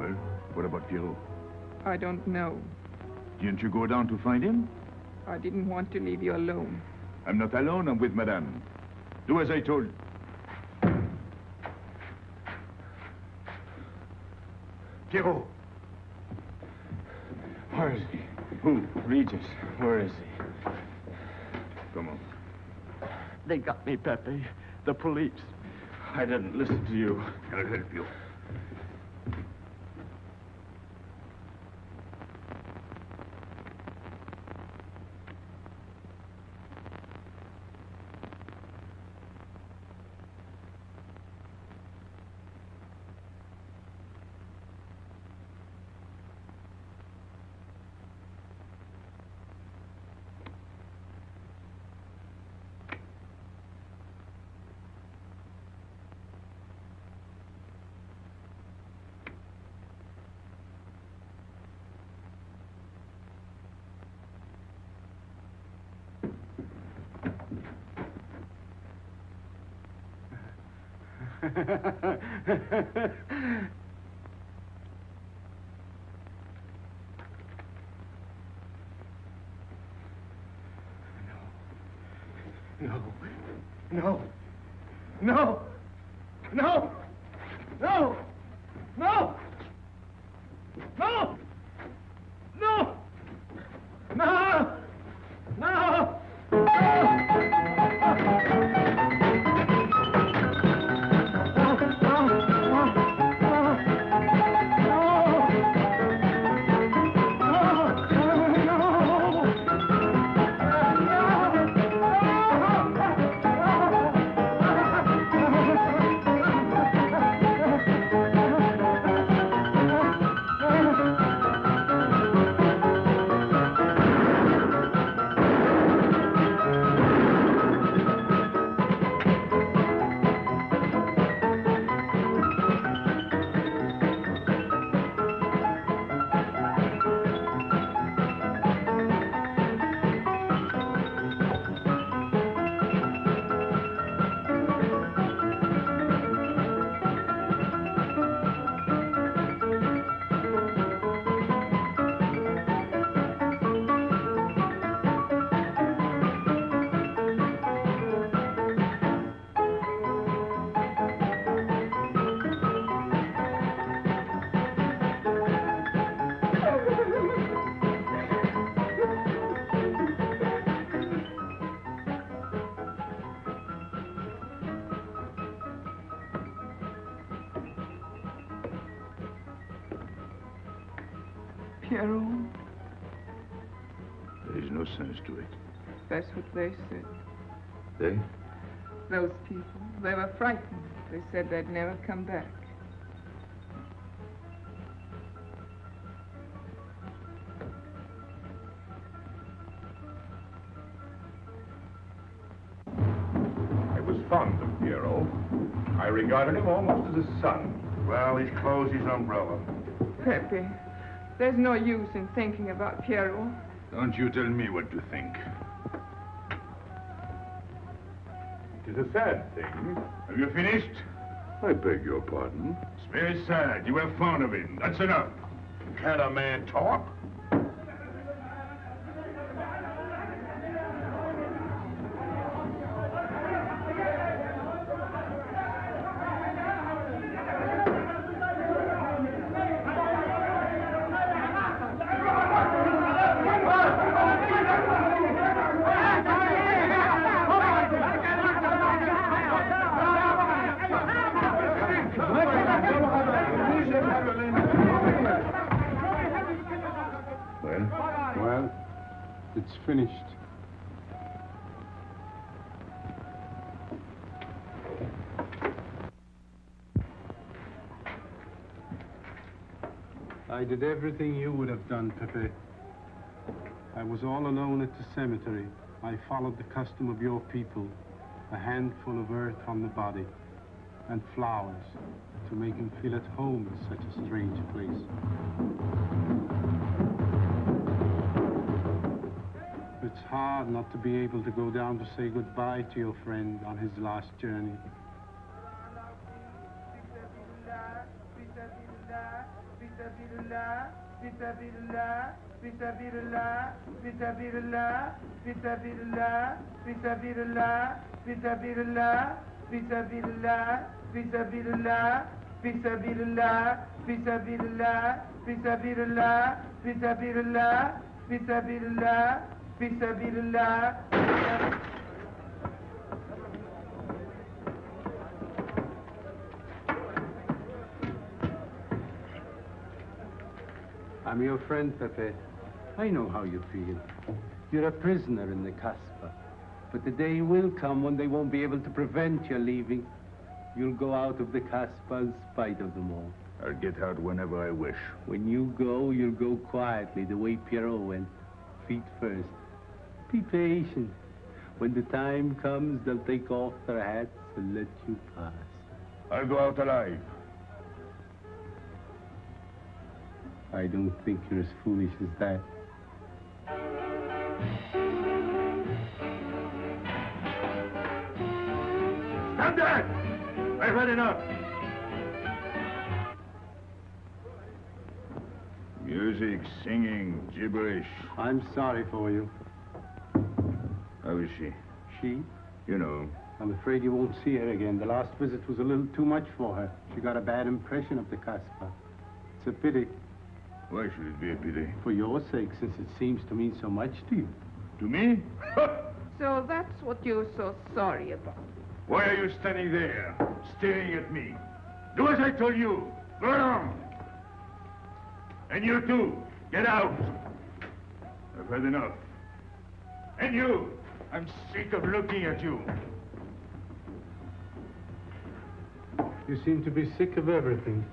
S7: Well, what about Pierrot?
S10: I don't know.
S7: Didn't you go down to find him?
S10: I didn't want to leave you alone.
S7: I'm not alone, I'm with Madame. Do as I told. Pierrot!
S13: Where is he?
S7: Who?
S13: Regis. Where is he?
S7: Come on.
S13: They got me, Pepe. The police. I didn't listen to you.
S7: I'll help you.
S13: No. No. No. No. No. No. No. No. No. No.
S1: Pierrot,
S7: There is no sense to it.
S10: That's what they said.
S7: They?
S10: Those people. They were frightened. They said they'd never come back.
S2: I was fond of Pierrot. I regarded him almost as a son.
S8: Well, he's closed his umbrella.
S10: Pepe, there's no use in thinking about Pierrot.
S7: Don't you tell me what to think.
S2: It is a sad thing.
S7: Have you finished?
S2: I beg your pardon.
S7: It's very sad. You were fond of him. That's enough.
S8: Can a man talk?
S5: Well, it's finished. I did everything you would have done, Pepe. I was all alone at the cemetery. I followed the custom of your people, a handful of earth on the body, and flowers to make him feel at home in such a strange place. It's hard not to be able to go down to say goodbye to your friend on his last journey. I'm your friend, Pepe. I know how you feel. You're a prisoner in the Casbah. But the day will come when they won't be able to prevent your leaving. You'll go out of the Casbah in spite of them all.
S6: I'll get out whenever I wish.
S5: When you go, you'll go quietly, the way Pierrot went. Feet first. Be patient. When the time comes, they'll take off their hats and let you pass.
S6: I'll go out alive.
S5: I don't think you're as foolish as that.
S6: Stand back! I've had enough. Music, singing, gibberish.
S5: I'm sorry for you.
S6: How is she?
S5: She?
S6: You know.
S5: I'm afraid you won't see her again. The last visit was a little too much for her. She got a bad impression of the Casbah. It's a pity.
S6: Why should it be a pity?
S5: For your sake, since it seems to mean so much to you.
S6: To me?
S10: So that's what you're so sorry about.
S6: Why are you standing there, staring at me? Do as I told you. Go on. And you too, get out. I've had enough. And you, I'm sick of looking at you.
S5: You seem to be sick of everything.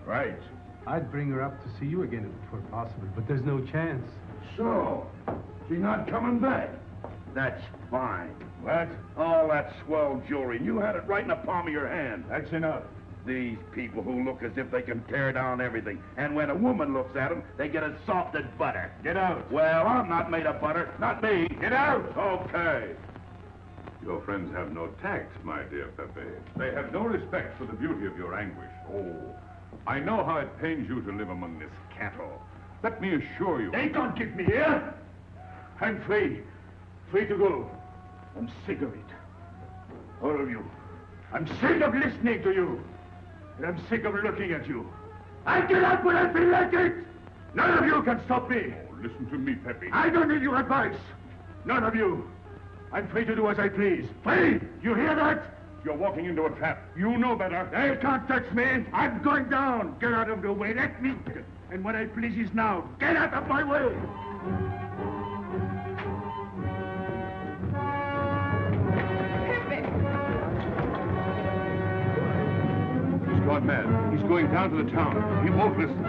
S6: Right.
S5: I'd bring her up to see you again if it were possible, but there's no chance.
S8: So, she's not coming back. That's fine.
S6: What?
S8: All that swell jewelry, and you had it right in the palm of your hand.
S6: That's enough.
S8: These people who look as if they can tear down everything, and when a woman looks at them, they get as soft as butter.
S6: Get out.
S8: Well, I'm not made of butter. Not me.
S6: Get out.
S8: Okay.
S6: Your friends have no tact, my dear Pepe. They have no respect for the beauty of your anguish. Oh, I know how it pains you to live among this cattle. Let me assure you...
S8: They can't keep me here.
S6: I'm free. Free to go. I'm sick of it. All of you. I'm sick of listening to you. And I'm sick of looking at you. I'll get out when I feel like it. None of you can stop me. Oh, listen to me, Pepe. I don't need your advice. None of you. I'm free to do as I please. Free! You hear that? You're walking into a trap. You know better. They can't touch me. I'm going down. Get out of the way. Let me... And what I please is now. Get out of my way. He's gone mad. He's going down to the town. He won't listen.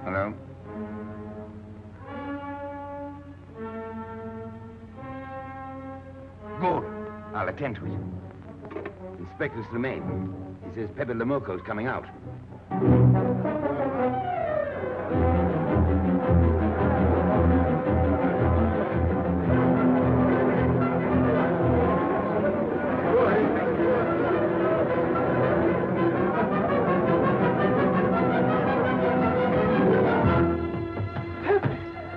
S3: Hello? Good. I'll attend to it. Inspector Slemaine. He says Pepe Lamoco's coming out.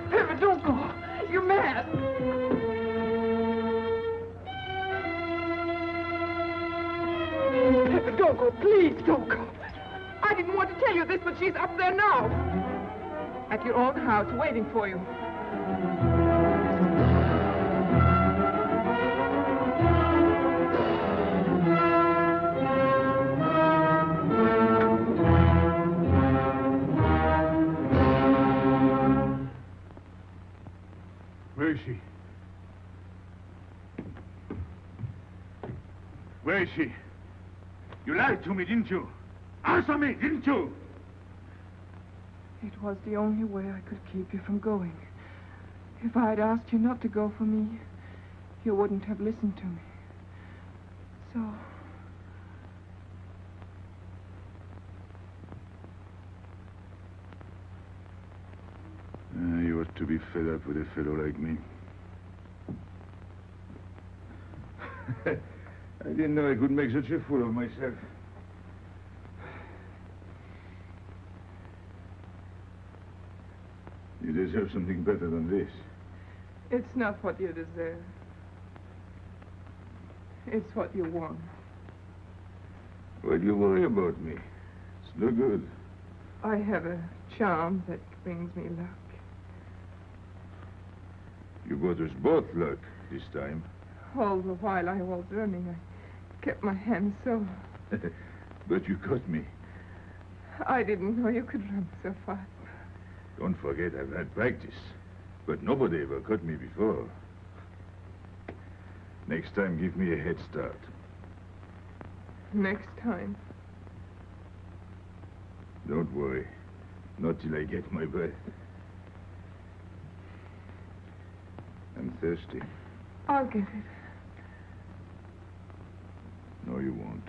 S10: Pepe, don't go. You're mad. Pepe, don't go. Please, don't go. I didn't want to tell you this, but she's up there now. At your own house, waiting for you.
S2: is she? Where is she? You lied to me, didn't you? Answer me, didn't you?
S1: It was the only way I could keep you from going. If I'd asked you not to go for me, you wouldn't have listened to me. So...
S7: You ought to be fed up with a fellow like me. I didn't know I could make such a fool of myself. You deserve something better than this.
S1: It's not what you deserve. It's what you want.
S7: Why do you worry about me? It's no good.
S1: I have a charm that brings me luck.
S7: You brought us both luck this time.
S1: All the while I was running, I kept my hands so...
S7: But you caught me.
S1: I didn't know you could run so fast.
S7: Don't forget, I've had practice. But nobody ever caught me before. Next time, give me a head start.
S1: Next time.
S7: Don't worry. Not till I get my breath. I'm thirsty.
S1: I'll get it.
S7: No, you won't.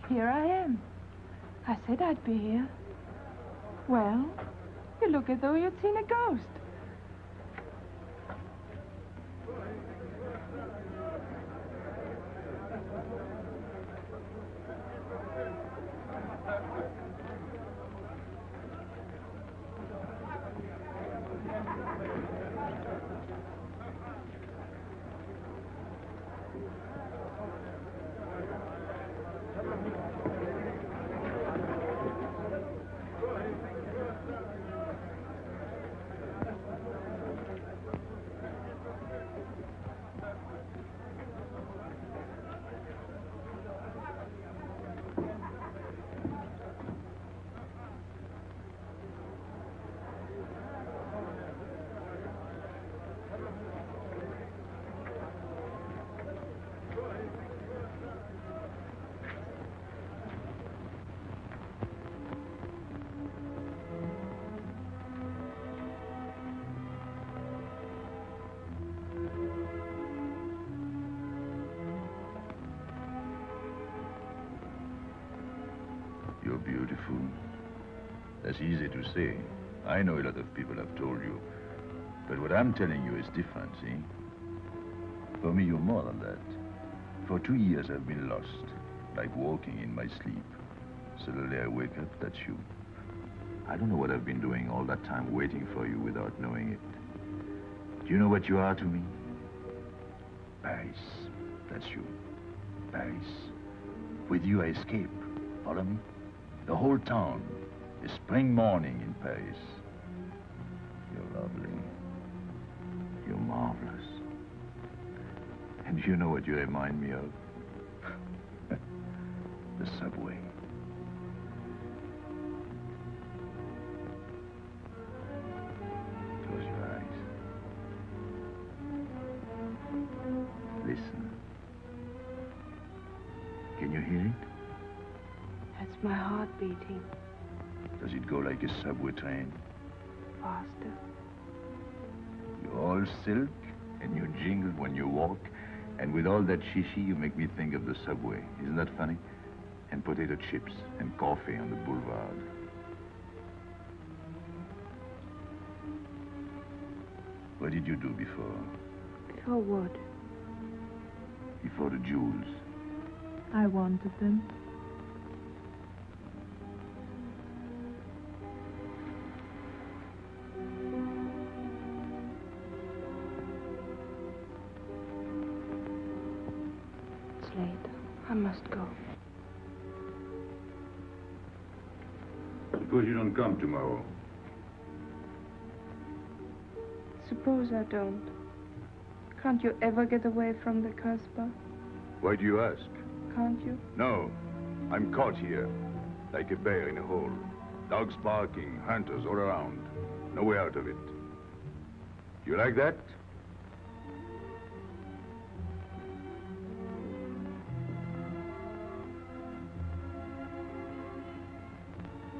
S1: Here I am. I said I'd be here. Well, you look as though you'd seen a ghost.
S7: You're beautiful. That's easy to say. I know a lot of people have told you. But what I'm telling you is different, see? For me, you're more than that. For 2 years, I've been lost, like walking in my sleep. Suddenly, I wake up, that's you. I don't know what I've been doing all that time, waiting for you without knowing it. Do you know what you are to me? Paris. That's you. Paris. With you, I escape. Follow me? The whole town. A spring morning in Paris. You're lovely. You're marvelous. And you know what you remind me of? The subway. Close your eyes. Listen. Can you hear it?
S1: That's my heart beating.
S7: Does it go like a subway train?
S1: Faster.
S7: You're all silk, and you jingle when you walk, and with all that shishi, you make me think of the subway. Isn't that funny? And potato chips and coffee on the boulevard. What did you do before?
S1: Before what?
S7: before the jewels.
S1: I wanted them.
S16: It's late. I must go.
S7: Suppose you don't come tomorrow.
S16: Suppose I don't. Can't you ever get away from the Casbah?
S7: Why do you ask?
S16: Can't you?
S7: No. I'm caught here, like a bear in a hole. Dogs barking, hunters all around. No way out of it. You like that?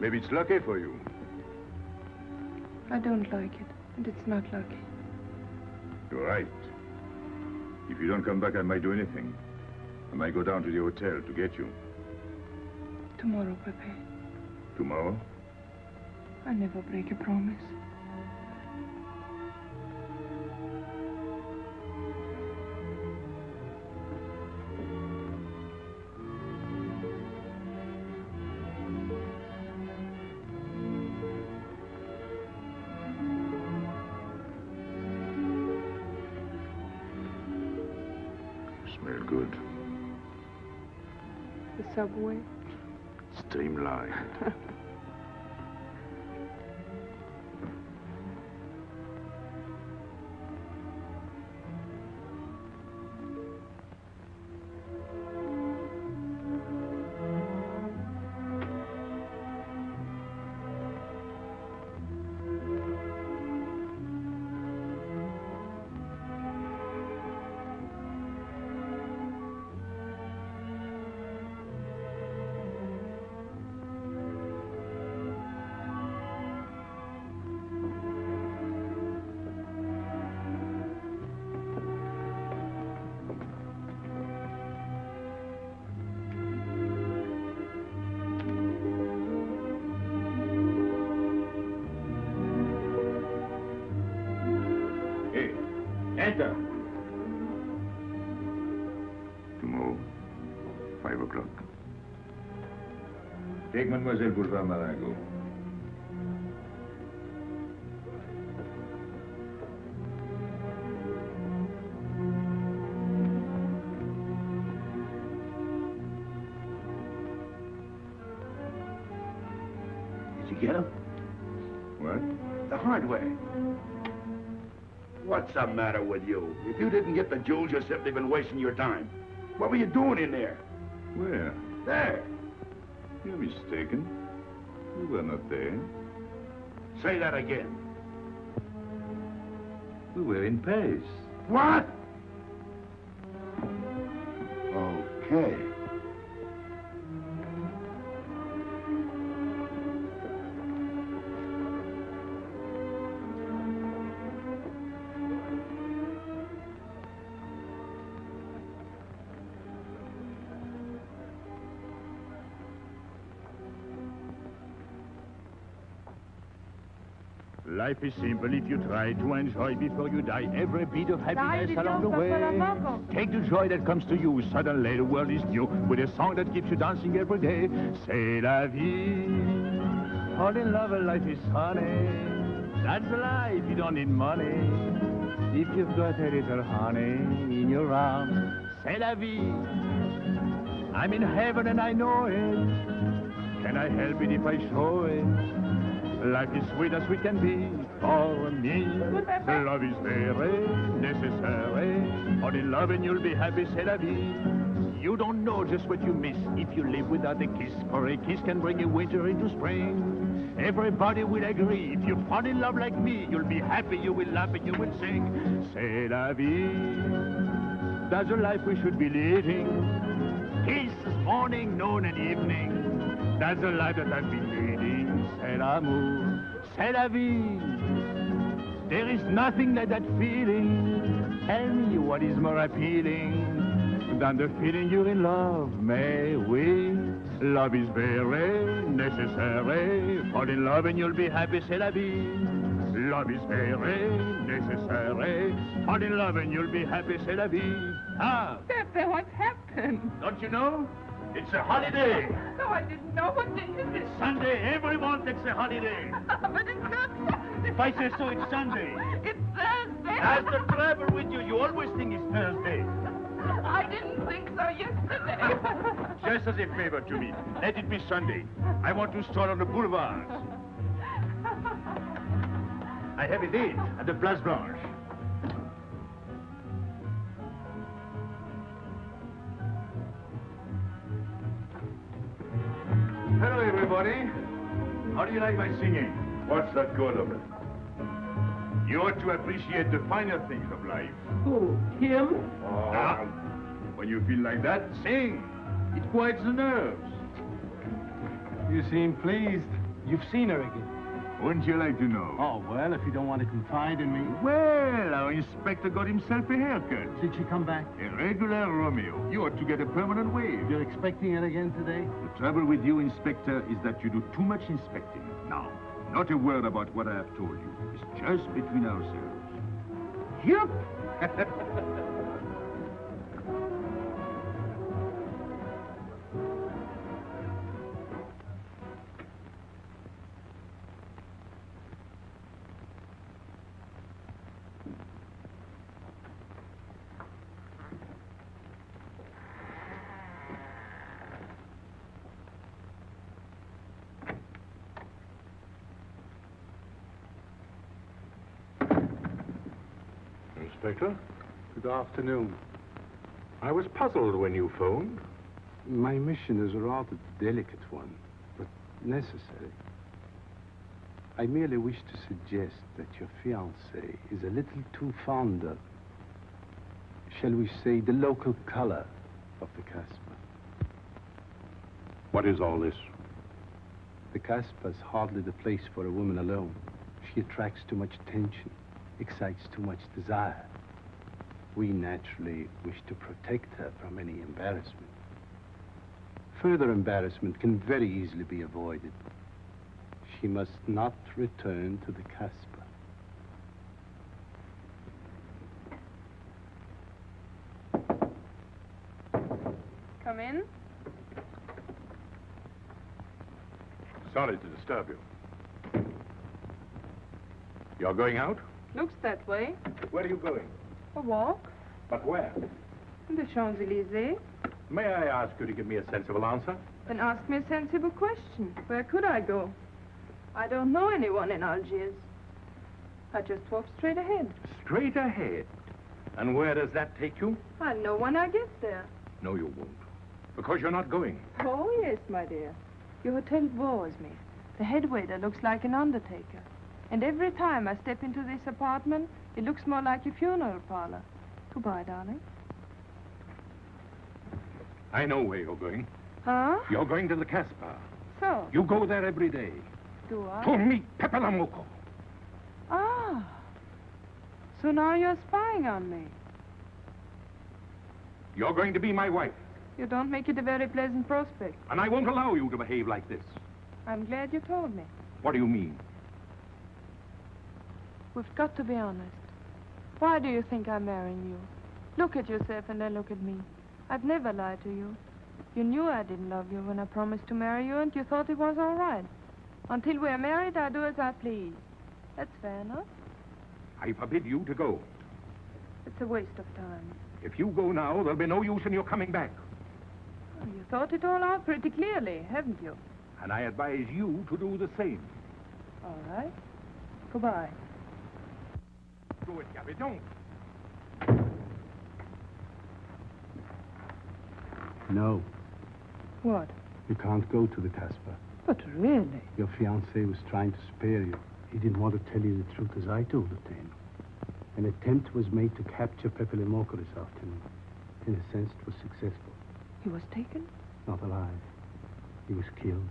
S7: Maybe it's lucky for you.
S16: I don't like it, and it's not lucky.
S7: You're right. If you don't come back, I might do anything. I might go down to the hotel to get you.
S16: Tomorrow, Pepe.
S7: Tomorrow?
S16: I never break a promise.
S7: Smell good.
S16: The subway?
S7: Streamlined.
S6: Enter.
S7: Tomorrow, 5 o'clock. Take Mademoiselle Boulevard Marengo.
S8: Did you get him?
S7: What?
S8: The hardware. What's the matter with you? If you didn't get the jewels, you've simply been wasting your time. What were you doing in there?
S7: Where?
S8: There.
S7: You're mistaken. We were not there.
S8: Say that again.
S7: We were in Paris.
S8: What? Okay.
S6: Life is simple if you try to enjoy before you die every bit of happiness along the way. Take the joy that comes to you. Suddenly the world is new with a song that keeps you dancing every day. C'est la vie. Fall in love and life is funny. That's life, you don't need money. If you've got a little honey in your arms, c'est la vie. I'm in heaven and I know it. Can I help it if I show it? Life is sweet as sweet can be for me. Love is very necessary. Fall in love and you'll be happy, c'est la vie. You don't know just what you miss if you live without a kiss. For a kiss can bring a winter into spring. Everybody will agree. If you fall in love like me, you'll be happy, you will laugh and you will sing. C'est la vie. That's the life we should be leading. Kiss morning, noon and evening. That's the life that I've been leading. C'est l'amour, c'est la vie. There is nothing like that feeling. Tell me what is more appealing than the feeling you're in love, may we? Love is very necessary. Fall in love and you'll be happy, c'est la vie. Love is very necessary. Fall fall in love and you'll be happy, c'est la vie. Ah,
S10: Pepe, what's happened?
S6: don't you know? It's a holiday.
S10: No, I didn't know. What day is it?
S6: It's Sunday. Everyone takes a holiday.
S10: But it's not Sunday.
S6: If I say so, it's Sunday.
S10: It's Thursday.
S6: As the travel with you, you always think it's Thursday.
S10: I didn't think so yesterday.
S6: Just as a favor to me, let it be Sunday. I want to stroll on the boulevards. I have a date at the Place Blanche. Hello, everybody. How do you like my singing? What's the good of it? You ought to appreciate the finer things of life.
S12: Who? Him?
S6: Ah, when you feel like that, sing. It quiets the nerves.
S5: You seem pleased. You've seen her again.
S6: Wouldn't you like to know?
S5: Oh, well, if you don't want to confide in me.
S6: Well, our inspector got himself a haircut.
S5: Did she come back?
S6: A regular Romeo. You ought to get a permanent wave.
S5: You're expecting her again today?
S6: The trouble with you, Inspector, is that you do too much inspecting. Now, not a word about what I have told you. It's just between ourselves. Yep.
S14: Inspector?
S5: Good afternoon.
S14: I was puzzled when you phoned.
S5: My mission is a rather delicate one, but necessary. I merely wish to suggest that your fiancé is a little too fond of, shall we say, the local color of the Casbah.
S14: What is all this?
S5: The Casbah is hardly the place for a woman alone. She attracts too much attention, excites too much desire. We naturally wish to protect her from any embarrassment. Further embarrassment can very easily be avoided. She must not return to the Casbah.
S16: Come in.
S14: Sorry to disturb you. You're going out?
S16: Looks that way.
S14: Where are you going?
S16: A walk.
S14: But where?
S16: In the Champs-Élysées.
S14: May I ask you to give me a sensible answer?
S16: Then ask me a sensible question. Where could I go? I don't know anyone in Algiers. I just walk straight ahead.
S14: Straight ahead. And where does that take you?
S16: I'll know when I get there.
S14: No, you won't. Because you're not going.
S16: Oh, yes, my dear. Your hotel bores me. The head waiter looks like an undertaker. And every time I step into this apartment, it looks more like a funeral parlor. Goodbye, darling.
S14: I know where you're going.
S16: Huh?
S14: You're going to the Casbah.
S16: So?
S14: You go there every day.
S16: Do I?
S14: To meet Pepe Lamoco.
S16: Ah. So now you're spying on me.
S14: You're going to be my wife.
S16: You don't make it a very pleasant prospect.
S14: And I won't allow you to behave like this.
S16: I'm glad you told me.
S14: What do you mean?
S16: We've got to be honest. Why do you think I'm marrying you? Look at yourself and then look at me. I've never lied to you. You knew I didn't love you when I promised to marry you, and you thought it was all right. Until we're married, I do as I please. That's fair enough.
S14: I forbid you to go.
S16: It's a waste of time.
S14: If you go now, there'll be no use in your coming back.
S16: Oh, you thought it all out pretty clearly, haven't you?
S14: And I advise you to do the same.
S16: All right. Goodbye.
S14: Do it, Gabby, don't.
S5: No,
S16: What?
S5: you can't go to the Casbah.
S16: But really?
S5: Your fiancé was trying to spare you. He didn't want to tell you the truth as I told it to him. An attempt was made to capture Pepe Lamoco this afternoon. In a sense, it was successful.
S16: He was taken?
S5: Not alive. He was killed.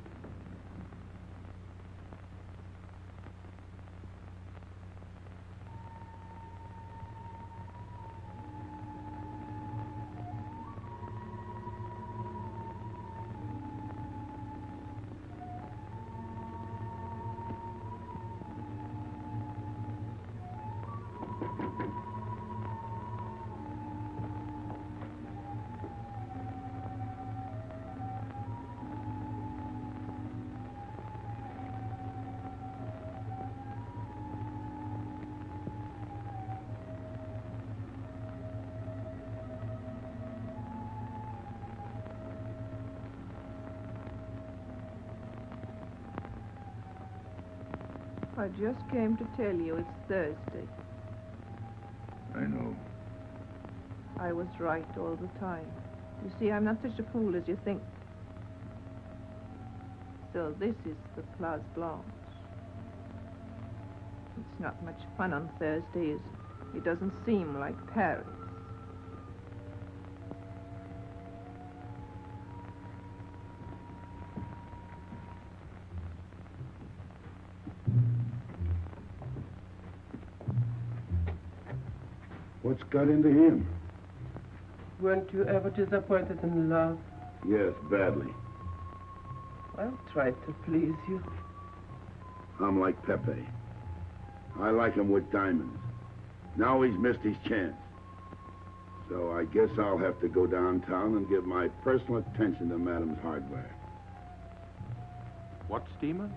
S10: I just came to tell you it's Thursday.
S7: I know.
S10: I was right all the time. You see, I'm not such a fool as you think. So this is the Place Blanche. It's not much fun on Thursdays. It doesn't seem like Paris.
S6: What's got into him?
S12: Weren't you ever disappointed in love?
S6: Yes, badly.
S12: I'll try to please you.
S6: I'm like Pepe. I like him with diamonds. Now he's missed his chance. So I guess I'll have to go downtown and give my personal attention to Madame's hardware.
S17: What steamer?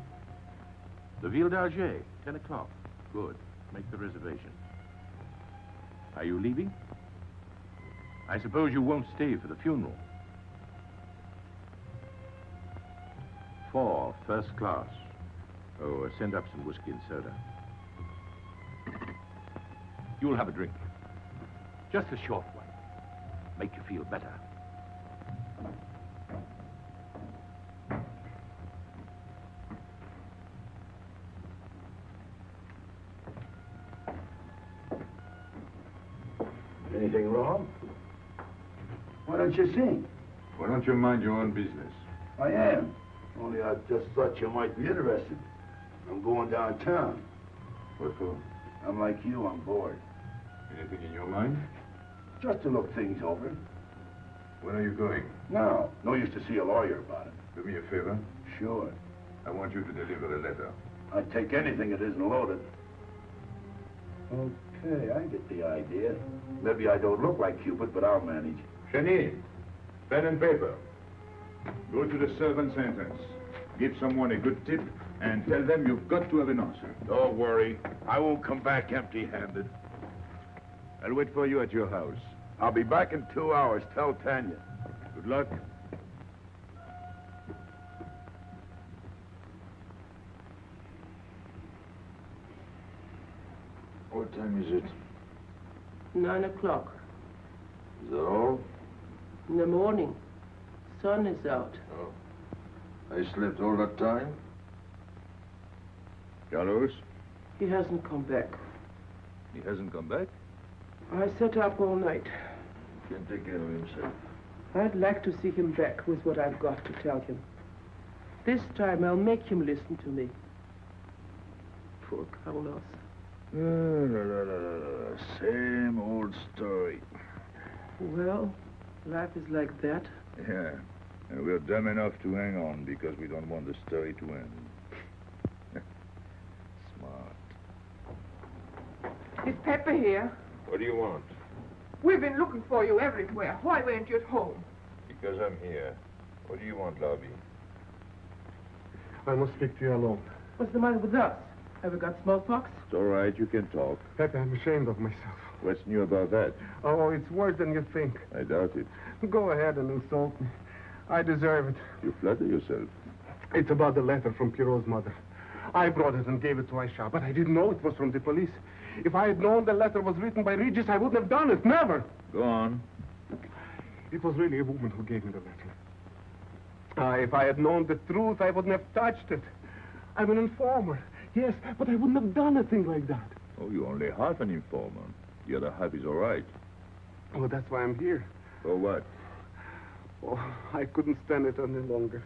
S17: The Ville d'Algiers, 10 o'clock. Good. Make the reservation. Are you leaving? I suppose you won't stay for the funeral. 4, first class. Oh, send up some whiskey and soda. You'll have a drink. Just a short one. Make you feel better.
S6: Anything wrong? Why don't you sing?
S7: Why don't you mind your own business?
S6: I am. Only I just thought you might be interested. I'm going downtown.
S7: What for?
S6: I'm like you, I'm bored.
S7: Anything in your mind?
S6: Just to look things over.
S7: When are you going?
S6: No. No use to see a lawyer about it.
S7: Do me a favor.
S6: Sure.
S7: I want you to deliver a letter.
S6: I'd take anything that isn't loaded. Okay, I get the idea. Maybe I don't look like Cupid, but I'll manage.
S7: Chenille, pen and paper. Go to the servant's entrance. Give someone a good tip and tell them you've got to have an answer.
S8: Don't worry. I won't come back empty-handed.
S7: I'll wait for you at your house.
S8: I'll be back in 2 hours. Tell Tanya.
S7: Good luck. What time is it?
S12: 9 o'clock.
S7: Is that all?
S12: In the morning. Sun is out.
S7: Oh. I slept all that time? Carlos?
S12: He hasn't come back.
S7: He hasn't come back?
S12: I sat up all night.
S7: He can take care of himself.
S12: I'd like to see him back with what I've got to tell him. This time I'll make him listen to me. Poor Carlos.
S7: Same old story.
S12: Well, life is like that.
S7: Yeah. And we're dumb enough to hang on because we don't want the story to end. Smart.
S10: Is Pepper here?
S7: What do you want?
S10: We've been looking for you everywhere. Why weren't you at home?
S7: Because I'm here. What do you want, Lobby?
S13: I must speak to you alone.
S12: What's the matter with us? Have we got smallpox?
S7: It's all right. You can talk.
S13: Pepe, I'm ashamed of myself.
S7: What's new about that?
S13: Oh, it's worse than you think.
S7: I doubt it.
S13: Go ahead and insult me. I deserve it.
S7: You flatter yourself.
S13: It's about the letter from Pierrot's mother. I brought it and gave it to Aisha, but I didn't know it was from the police. If I had known the letter was written by Regis, I wouldn't have done it. Never.
S7: Go on.
S13: It was really a woman who gave me the letter. If I had known the truth, I wouldn't have touched it. I'm an informer. Yes, but I wouldn't have done a thing like that.
S7: Oh, you're only half an informer. The other half is all right.
S13: Well, that's why I'm here.
S7: For what?
S13: Oh, I couldn't stand it any longer.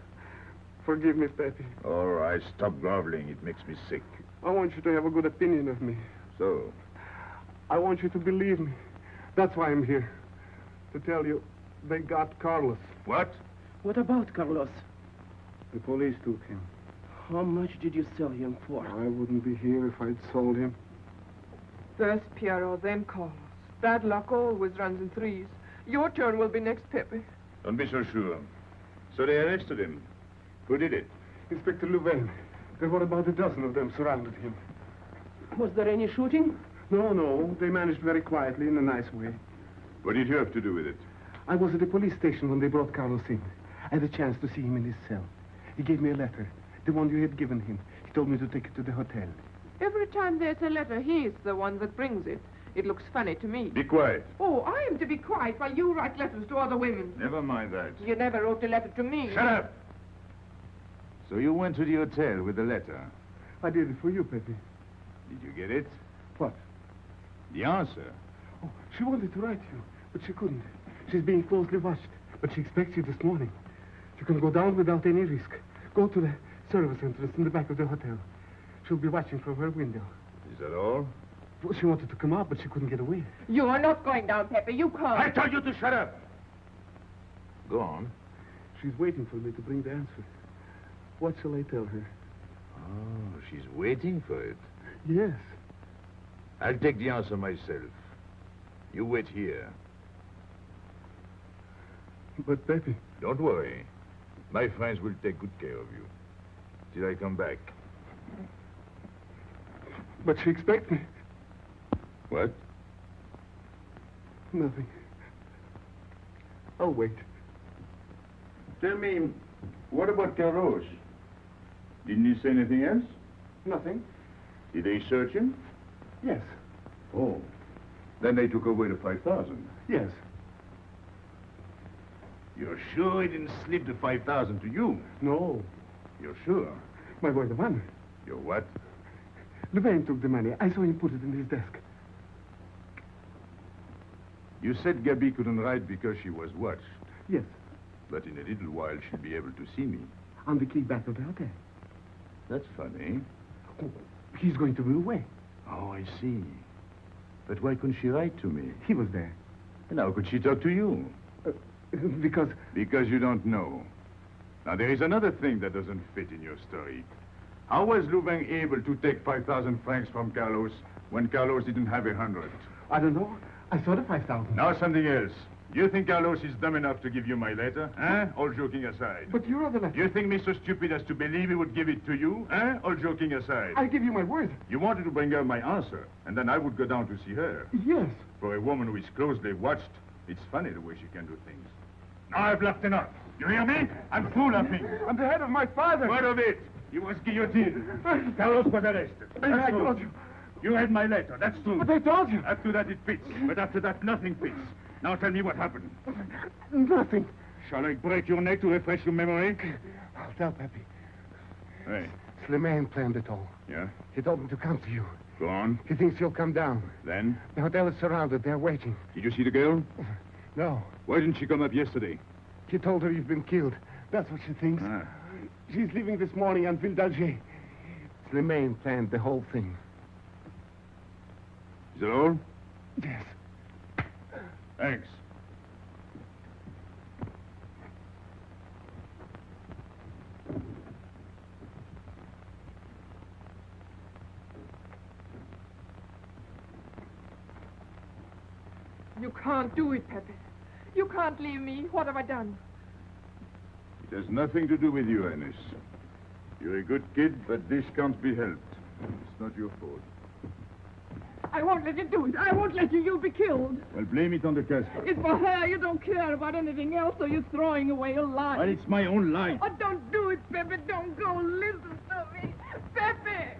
S13: Forgive me, Pepe.
S7: All right, stop groveling. It makes me sick.
S13: I want you to have a good opinion of me.
S7: So?
S13: I want you to believe me. That's why I'm here. To tell you, they got Carlos.
S7: What?
S12: What about Carlos?
S13: The police took him.
S12: How much did you sell him for?
S13: I wouldn't be here if I'd sold him.
S10: First Pierrot, then Carlos. Bad luck always runs in threes. Your turn will be next, Pepe.
S7: Don't be so sure. So they arrested him. Who did it?
S13: Inspector Louvain. There were about a dozen of them surrounded him.
S12: Was there any shooting?
S13: No. They managed very quietly in a nice way.
S7: What did you have to do with it?
S13: I was at the police station when they brought Carlos in. I had a chance to see him in his cell. He gave me a letter, the one you had given him. He told me to take it to the hotel.
S10: Every time there's a letter, he's the one that brings it. It looks funny to me.
S7: Be quiet.
S10: Oh, I am to be quiet while you write letters to other women.
S7: Never mind that.
S10: You never wrote a letter to me.
S7: Shut up! So you went to the hotel with the letter.
S13: I did it for you, Pepe.
S7: Did you get it?
S13: What?
S7: The answer.
S13: Oh, she wanted to write you, but she couldn't. She's being closely watched, but she expects you this morning. You can go down without any risk. Go to the service entrance in the back of the hotel. She'll be watching from her window.
S7: Is that all?
S13: Well, she wanted to come out, but she couldn't get away.
S10: You are not going down, Pepe. You can't.
S7: I told you to shut up! Go on.
S13: She's waiting for me to bring the answer. What shall I tell her?
S7: Oh, she's waiting for it.
S13: Yes.
S7: I'll take the answer myself. You wait here.
S13: But, Pepe...
S7: Don't worry. My friends will take good care of you. Till I come back.
S13: But she expects me.
S7: What?
S13: Nothing. I'll wait.
S7: Tell me, what about Carlos? Didn't he say anything else?
S13: Nothing.
S7: Did they search him?
S13: Yes.
S7: Oh. Then they took away the 5,000.
S13: Yes.
S7: You're sure he didn't slip the 5,000 to you?
S13: No.
S7: You're sure?
S13: My boy, the money.
S7: Your what?
S13: Louvain took the money. I saw him put it in his desk.
S7: You said Gabby couldn't write because she was watched.
S13: Yes.
S7: But in a little while, she'll be able to see me.
S13: On the key back of the hotel.
S7: That's funny.
S13: Oh, he's going to be away.
S7: Oh, I see. But why couldn't she write to me?
S13: He was there.
S7: And how could she talk to you?
S13: Because...
S7: Because you don't know. Now, there is another thing that doesn't fit in your story. How was Louvain able to take 5,000 francs from Carlos when Carlos didn't have 100?
S13: I don't know. I saw the 5,000.
S7: Now something else. You think Carlos is dumb enough to give you my letter? Eh? All joking aside.
S13: But you wrote the letter.
S7: You think me so stupid as to believe he would give it to you? Eh? All joking aside.
S13: I'll give you my word.
S7: You wanted to bring her my answer, and then I would go down to see her.
S13: Yes.
S7: For a woman who is closely watched, it's funny the way she can do things. Now I've laughed enough. You hear me? I'm through laughing.
S13: I'm the head of my father.
S7: What of it? He was guillotined. Carlos was arrested.
S13: I told you.
S7: You read my letter, that's true.
S13: But I told you.
S7: After that it fits, but after that nothing fits. Now tell me what happened.
S13: Nothing.
S7: Shall I break your neck to refresh your memory?
S13: I'll tell Pepe.
S7: Hey.
S13: Slimane planned it all.
S7: Yeah?
S13: He told me to come to you.
S7: Go on.
S13: He thinks you'll come down.
S7: Then?
S13: The hotel is surrounded. They're waiting.
S7: Did you see the girl?
S13: No.
S7: Why didn't she come up yesterday?
S13: He told her you've been killed. That's what she thinks.
S7: Ah.
S13: She's leaving this morning on Ville d'Alger. Slimane planned the whole thing.
S7: Is that all?
S13: Yes.
S7: Thanks.
S10: You can't do it, Pepe. You can't leave me. What have I done?
S7: It has nothing to do with you, Ernest. You're a good kid, but this can't be helped. It's not your fault.
S10: I won't let you do it. I won't let you. You'll be killed.
S7: Well, blame it on the Casbah.
S10: It's for her. You don't care about anything else, so you're throwing away your life.
S7: Well, it's my own life.
S10: Oh, don't do it, Pepe. Don't go. Listen to me. Pepe!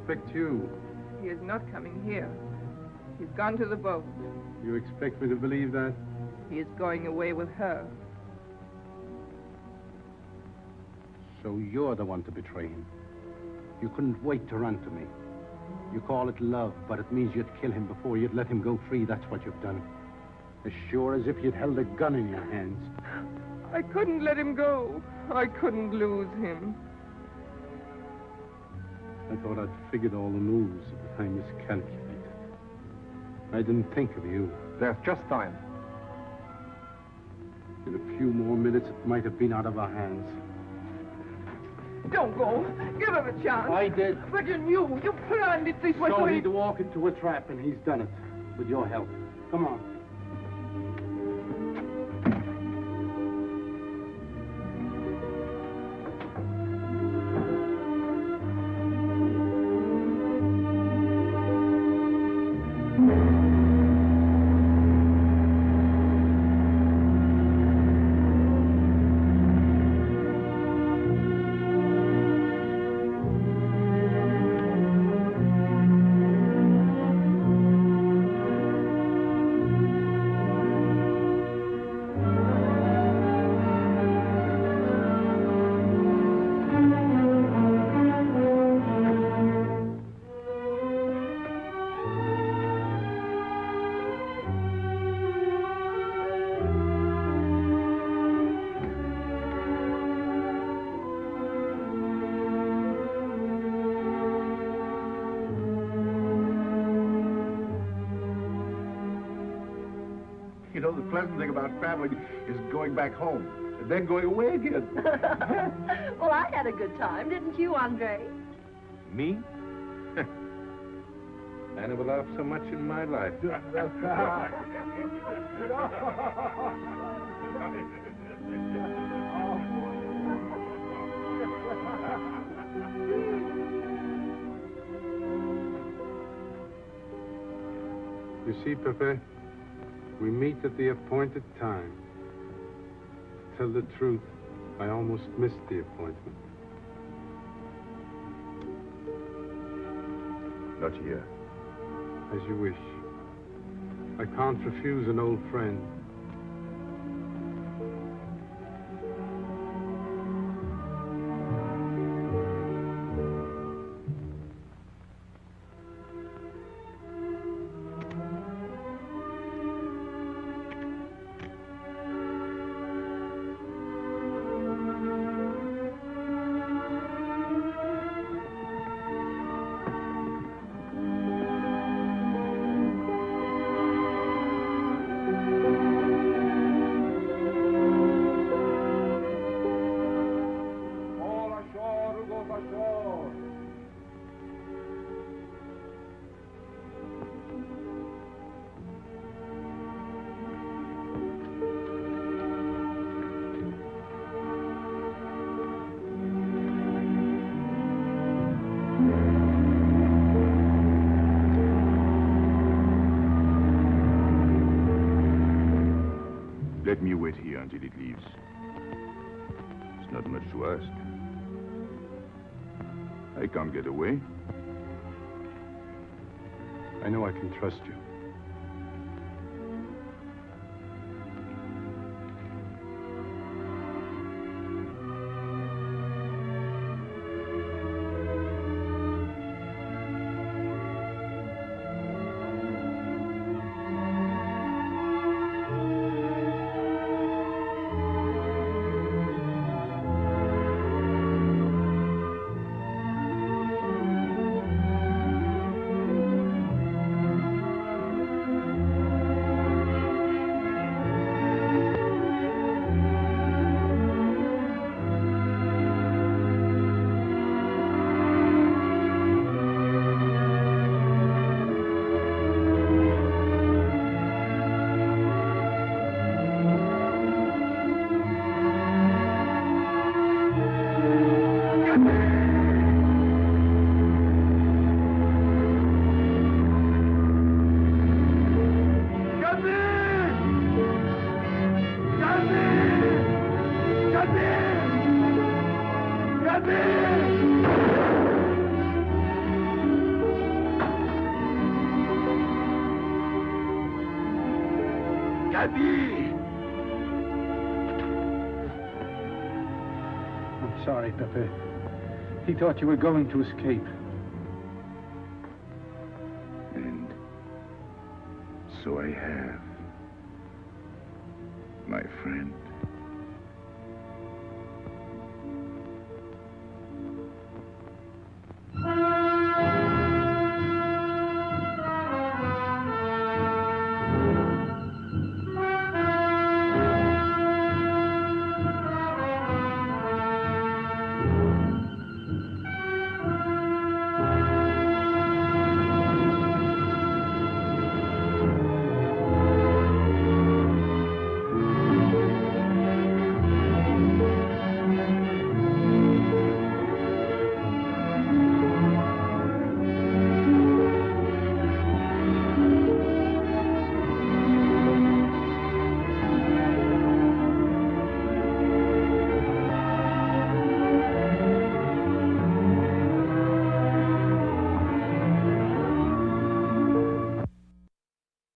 S5: expect you?
S10: He is not coming here. He's gone to the boat.
S5: You expect me to believe that?
S10: He is going away with her.
S5: So you're the one to betray him. You couldn't wait to run to me. You call it love, but it means you'd kill him before you'd let him go free. That's what you've done. As sure as if you'd held a gun in your hands.
S10: I couldn't let him go. I couldn't lose him.
S5: I thought I'd figured all the moves at the time miscalculated. I didn't think of you.
S13: There's just time.
S5: In a few more minutes, it might have been out of our hands.
S10: Don't go. Give him a chance.
S5: I did.
S10: But you knew. You planned it this way.
S5: So he'd walk into a trap, and he's done it. With your help. Come on.
S14: You know, the pleasant thing about traveling is going back home and then going away again.
S15: Well, I had a good time, didn't you, Andre?
S17: Me? I never laughed so much in my life.
S5: You see, Pepe, we meet at the appointed time. To tell the truth, I almost missed the appointment.
S7: Not here.
S5: As you wish. I can't refuse an old friend.
S7: Let me wait here until it leaves. It's not much to ask. I can't get away.
S5: I know I can trust you.
S8: Pepe!
S4: I'm sorry, Pepe. He thought you were going to escape.
S7: And so I have, my friend.